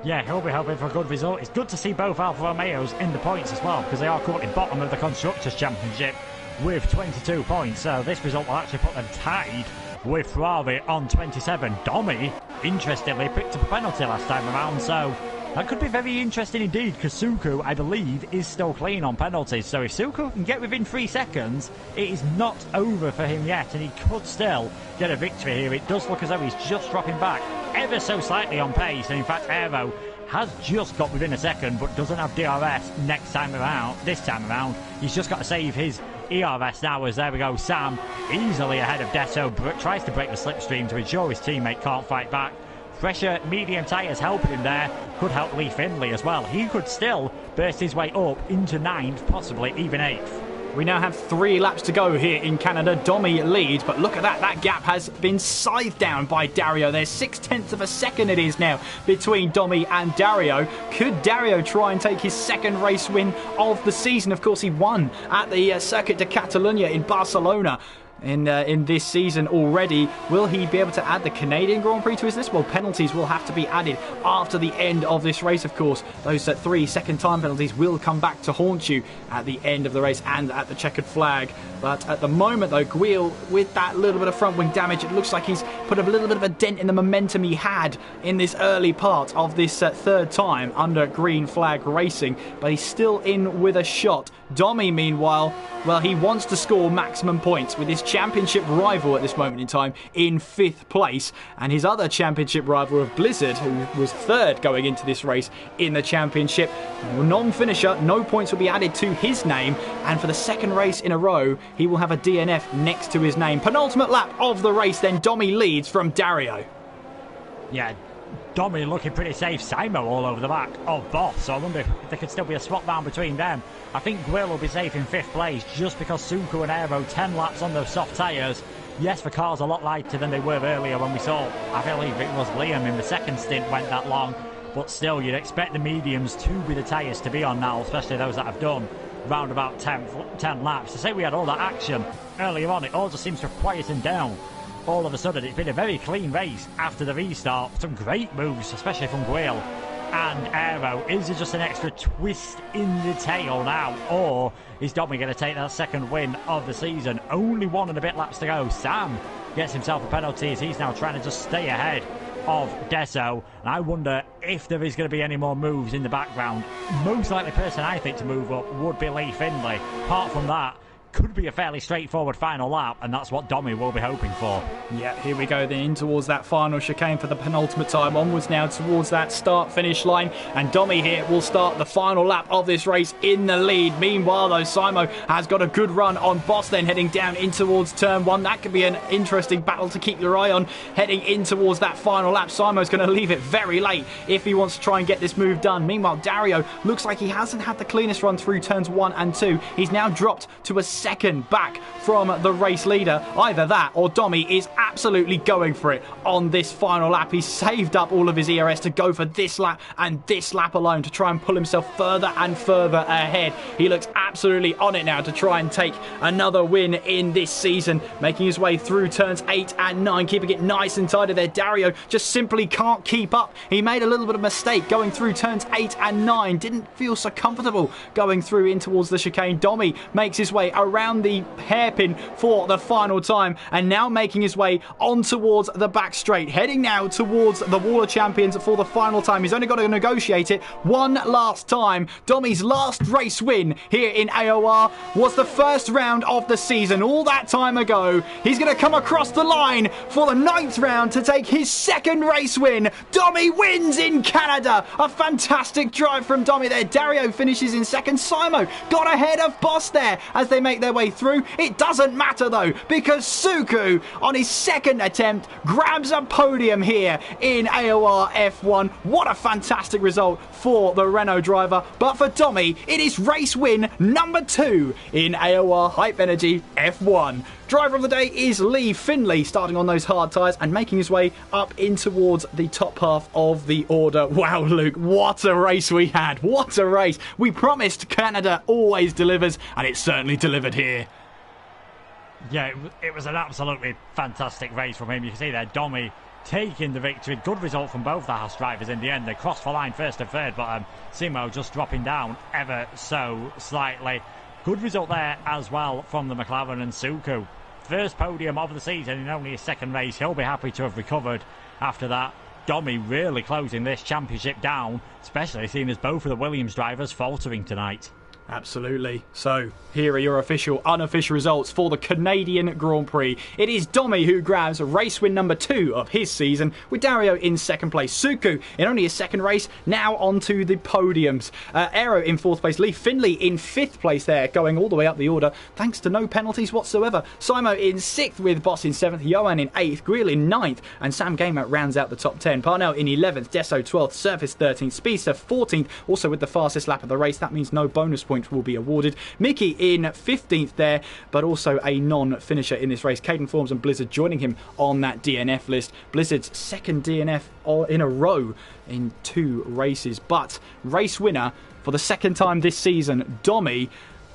B: Yeah, he'll be hoping for a good result. It's good to see both Alfa Romeos in the points as well, because they are currently bottom of the Constructors' Championship with 22 points. So this result will actually put them tied with Ferrari on 27. Domi, interestingly, picked up a penalty last time around, so that could be very interesting indeed, because Suku, I believe, is still clean on penalties. So if Suku can get within 3 seconds, it is not over for him yet, and he could still get a victory here. It does look as though he's just dropping back ever so slightly on pace, and in fact Aero has just got within a second but doesn't have DRS this time around. He's just got to save his ERS now, as there we go, Sam easily ahead of Desso, tries to break the slipstream to ensure his teammate can't fight back. Fresher medium tyres helping him there, could help Lee Finley as well. He could still burst his way up into 9th, possibly even 8th.
A: We now have 3 laps to go here in Canada. Domi leads, but look at that. That gap has been scythed down by Dario. There's 0.6 of a second it is now between Domi and Dario. Could Dario try and take his 2nd race win of the season? Of course, he won at the Circuit de Catalunya in Barcelona in this season already. Will he be able to add the Canadian Grand Prix to his list? Well, penalties will have to be added after the end of this race, of course. Those 3 second time penalties will come back to haunt you at the end of the race and at the checkered flag. But at the moment, though, Guil, with that little bit of front wing damage, it looks like he's put a little bit of a dent in the momentum he had in this early part of this third time under green flag racing. But he's still in with a shot. Domi, meanwhile, well, he wants to score maximum points with his championship rival at this moment in time in 5th place. And his other championship rival of Blizzard, who was 3rd going into this race in the championship, non-finisher, no points will be added to his name. And for the 2nd race in a row, he will have a DNF next to his name. Penultimate lap of the race, then Domi leads from Dario.
B: Yeah, Domi looking pretty safe. Simo all over the back of Boss, so I wonder if there could still be a swap down between them. I think Guil will be safe in 5th place just because Suku and Aero 10 laps on those soft tyres. Yes, the car's a lot lighter than they were earlier when we saw, I believe it was Liam in the 2nd stint went that long, but still you'd expect the mediums to be the tyres to be on now, especially those that have done round about 10 laps. To say we had all that action earlier on, it all just seems to have quietened down. All of a sudden, it's been a very clean race after the restart. Some great moves, especially from Guil and Aero. Is it just an extra twist in the tail now? Or is Domi going to take that 2nd win of the season? Only 1 and a bit laps to go. Sam gets himself a penalty as he's now trying to just stay ahead of Deso. And I wonder if there is going to be any more moves in the background. Most likely person I think to move up would be Lee Findlay. Apart from that, could be a fairly straightforward final lap, and that's what Domi will be hoping for.
A: Yeah, here we go then in towards that final chicane for the penultimate time. Onwards now towards that start-finish line, and Domi here will start the final lap of this race in the lead. Meanwhile, though, Simo has got a good run on Boss then heading down in towards turn 1. That could be an interesting battle to keep your eye on heading in towards that final lap. Simo's going to leave it very late if he wants to try and get this move done. Meanwhile, Dario looks like he hasn't had the cleanest run through turns 1 and 2. He's now dropped to a 2nd back from the race leader. Either that or Domi is absolutely going for it on this final lap. He's saved up all of his ERS to go for this lap and this lap alone to try and pull himself further and further ahead. He looks absolutely on it now to try and take another win in this season, making his way through turns 8 and 9, keeping it nice and tidy there. Dario just simply can't keep up. He made a little bit of a mistake going through turns 8 and 9. Didn't feel so comfortable going through in towards the chicane. Domi makes his way around the hairpin for the final time and now making his way on towards the back straight, heading now towards the Wall of Champions for the final time. He's only got to negotiate it one last time. Domi's last race win here in AOR was the 1st round of the season all that time ago. He's going to come across the line for the 9th round to take his 2nd race win. Domi wins in Canada. A fantastic drive from Domi there. Dario finishes in 2nd. Simo got ahead of Boss there as they make their way through. It doesn't matter though, because Suku on his 2nd attempt grabs a podium here in AOR F1. What a fantastic result for the Renault driver. But for Domi, it is race win number 2 in AOR Hype Energy F1. Driver of the day is Lee Findlay, starting on those hard tyres and making his way up in towards the top half of the order. Wow, Luke, what a race we had. What a race. We promised Canada always delivers, and it certainly delivered here.
B: Yeah, it was an absolutely fantastic race from him. You can see there, Domi taking the victory. Good result from both the Haas drivers in the end. They crossed the line 1st and 3rd, but Simo just dropping down ever so slightly. Good result there as well from the McLaren and Suku. 1st podium of the season in only his 2nd race. He'll be happy to have recovered after that. Domi really closing this championship down, especially seeing as both of the Williams drivers faltering tonight.
A: Absolutely. So, here are your official, unofficial results for the Canadian Grand Prix. It is Domi who grabs race win number 2 of his season, with Dario in 2nd place. Suku in only his 2nd race, now onto the podiums. Aero in 4th place. Lee Findlay in 5th place there, going all the way up the order, thanks to no penalties whatsoever. Simo in 6th with Boss in 7th, Johan in 8th, Guil in 9th, and Sam Gamer rounds out the top 10. Parnell in 11th, Deso 12th, Surface 13th, Speedster 14th, also with the fastest lap of the race. That means no bonus points will be awarded. Mickey in 15th there, but also a non-finisher in this race. Caden Forms and Blizzard joining him on that DNF list. Blizzard's 2nd DNF in a row in 2 races, but race winner for the 2nd time this season, Domi.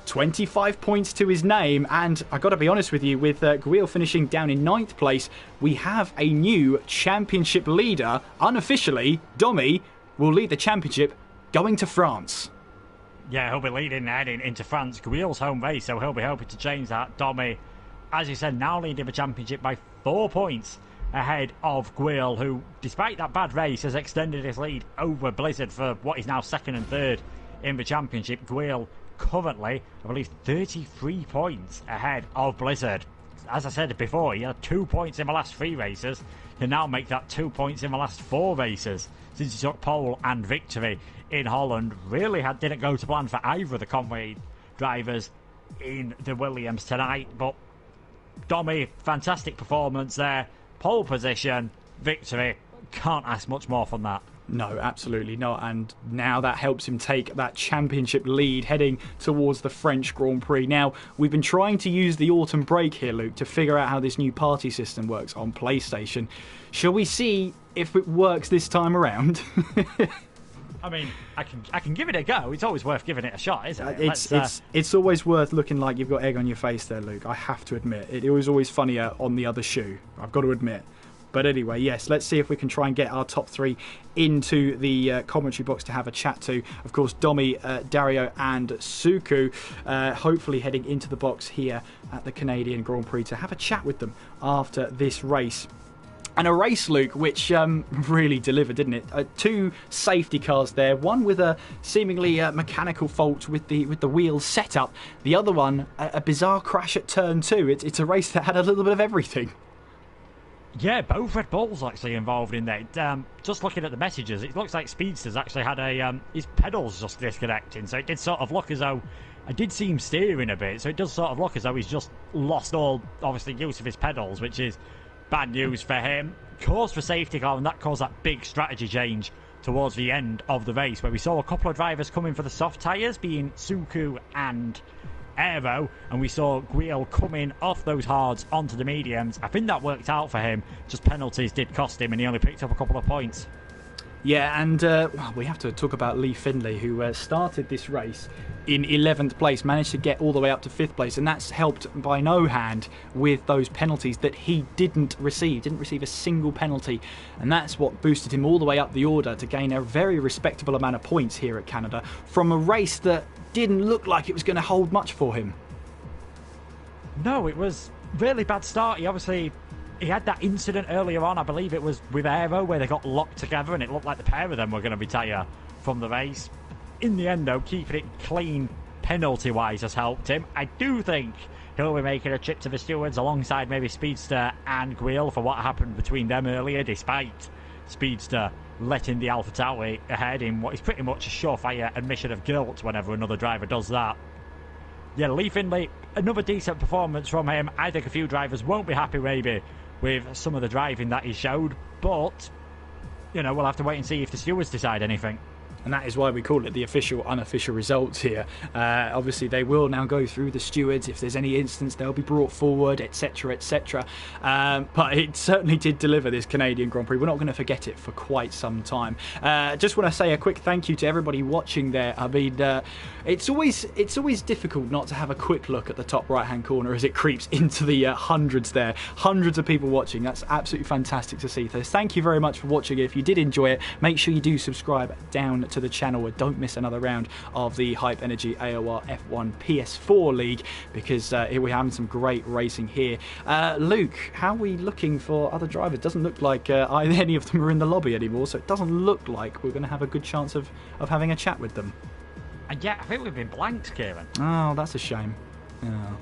A: 25 points to his name, and I got to be honest with you, with Guil finishing down in 9th place, we have a new championship leader. Unofficially, Domi will lead the championship going to France.
B: Yeah, he'll be leading heading into France. Guille's home race, so he'll be hoping to change that. Domi, as you said, now leading the championship by 4 points ahead of Guille, who, despite that bad race, has extended his lead over Blizzard for what is now second and third in the championship. Guille currently, I believe, 33 points ahead of Blizzard. As I said before, he had 2 points in the last 3 races. He'll now make that 2 points in the last 4 races since he took pole and victory in Holland. Really didn't go to plan for either of the Conway drivers in the Williams tonight, but Domi, fantastic performance there. Pole position, victory. Can't ask much more from that.
A: No, absolutely not. And now that helps him take that championship lead heading towards the French Grand Prix. Now, we've been trying to use the autumn break here, Luke, to figure out how this new party system works on PlayStation. Shall we see if it works this time around?
B: I mean, I can give it a go. It's always worth giving it a shot, isn't it?
A: It's always worth looking like you've got egg on your face there, Luke. I have to admit. It was always funnier on the other shoe. I've got to admit. But anyway, yes, let's see if we can try and get our top 3 into the commentary box to have a chat to. Of course, Domi, Dario and Suku, hopefully heading into the box here at the Canadian Grand Prix to have a chat with them after this race. And a race, Luke, which really delivered, didn't it? 2 safety cars there. One with a seemingly mechanical fault with the wheel setup. The other one, a bizarre crash at turn 2. It's a race that had a little bit of everything.
B: Yeah, both Red Bulls actually involved in that. Just looking at the messages, it looks like Speedster's actually had his pedals just disconnecting. So it did sort of look as though I did see him steering a bit. So it does sort of look as though he's just lost all, obviously, use of his pedals, which is bad news for him. Cause for safety car, and that caused that big strategy change towards the end of the race, where we saw a couple of drivers coming for the soft tyres, being Suku and Aero, and we saw Guille coming off those hards onto the mediums. I think that worked out for him. Just penalties did cost him, and he only picked up a couple of points.
A: Yeah, and we have to talk about Lee Findlay, who started this race in 11th place, managed to get all the way up to 5th place, and that's helped by no hand with those penalties that he didn't receive a single penalty, and that's what boosted him all the way up the order to gain a very respectable amount of points here at Canada from a race that didn't look like it was going to hold much for him.
B: No, it was really bad start. He had that incident earlier on, I believe it was with Aero, where they got locked together and it looked like the pair of them were going to retire from the race. In the end, though, keeping it clean penalty-wise has helped him. I do think he'll be making a trip to the stewards alongside maybe Speedster and Guille for what happened between them earlier, despite Speedster letting the AlphaTauri ahead in what is pretty much a surefire admission of guilt whenever another driver does that. Yeah, Lee Findlay, another decent performance from him. I think a few drivers won't be happy maybe with some of the driving that he showed, but we'll have to wait and see if the stewards decide anything.
A: And that is why we call it the official unofficial results here. Obviously they will now go through the stewards. If there's any instance, they'll be brought forward, etc, etc. But it certainly did deliver, this Canadian Grand Prix. We're not going to forget it for quite some time. Just want to say a quick thank you to everybody watching there. I mean, it's always difficult not to have a quick look at the top right hand corner as it creeps into the hundreds there. Hundreds of people watching. That's absolutely fantastic to see. So thank you very much for watching. If you did enjoy it, make sure you do subscribe down to the channel and don't miss another round of the Hype Energy AOR F1 PS4 League, because we're having some great racing here. Luke, how are we looking for other drivers? Doesn't look like any of them are in the lobby anymore, so it doesn't look like we're going to have a good chance of having a chat with them.
B: And yeah, I think we've been blanked, Kieran.
A: Oh, that's a shame. Oh.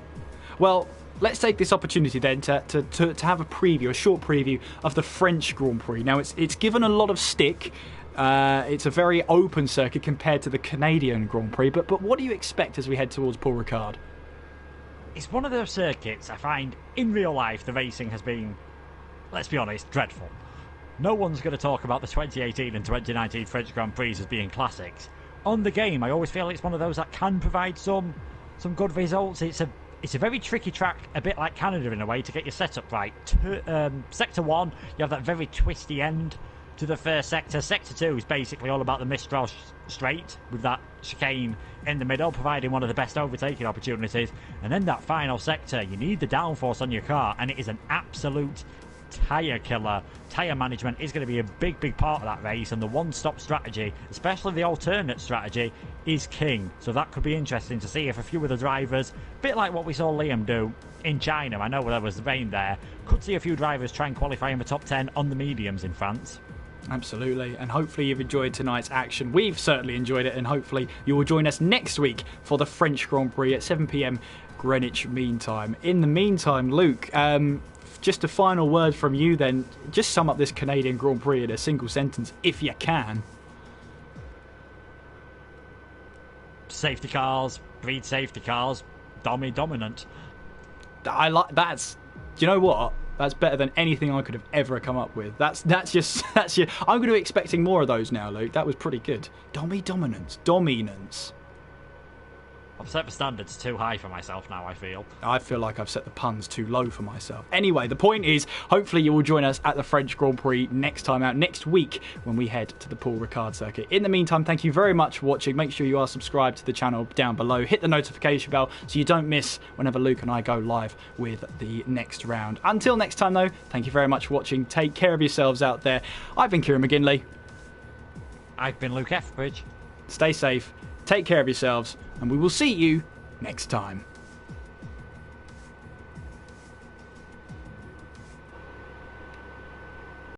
A: Well, let's take this opportunity then to have a short preview of the French Grand Prix. Now, it's given a lot of stick. It's a very open circuit compared to the Canadian Grand Prix, but what do you expect as we head towards Paul Ricard?
B: It's one of those circuits I find in real life the racing has been, let's be honest, dreadful. No one's going to talk about the 2018 and 2019 French Grand Prix as being classics. On the game, I always feel it's one of those that can provide some good results. It's a very tricky track, a bit like Canada in a way, to get your setup right. Sector 1, you have that very twisty end to the first sector. Sector 2 is basically all about the Mistral straight, with that chicane in the middle, providing one of the best overtaking opportunities. And then that final sector, you need the downforce on your car, and it is an absolute tyre killer. Tyre management is going to be a big part of that race, and the one-stop strategy, especially the alternate strategy, is king. So that could be interesting to see if a few of the drivers, a bit like what we saw Liam do in China, I know there was rain there, could see a few drivers try and qualify in the top 10 on the mediums in France.
A: Absolutely, and hopefully you've enjoyed tonight's action. We've certainly enjoyed it, and hopefully you will join us next week for the French Grand Prix at 7 p.m. Greenwich Mean Time. In the meantime, Luke, just a final word from you then. Just sum up this Canadian Grand Prix in a single sentence, if you can.
B: Safety cars, breed safety cars, dominant.
A: I like that's. Do you know what? That's better than anything I could have ever come up with. That's just. I'm going to be expecting more of those now, Luke. That was pretty good. Dominance.
B: I've set the standards too high for myself now, I feel.
A: I feel like I've set the puns too low for myself. Anyway, the point is, hopefully you will join us at the French Grand Prix next time out, next week, when we head to the Paul Ricard circuit. In the meantime, thank you very much for watching. Make sure you are subscribed to the channel down below. Hit the notification bell so you don't miss whenever Luke and I go live with the next round. Until next time, though, thank you very much for watching. Take care of yourselves out there. I've been Kieran McGinley.
B: I've been Luke Etheridge.
A: Stay safe, take care of yourselves, and we will see you next time.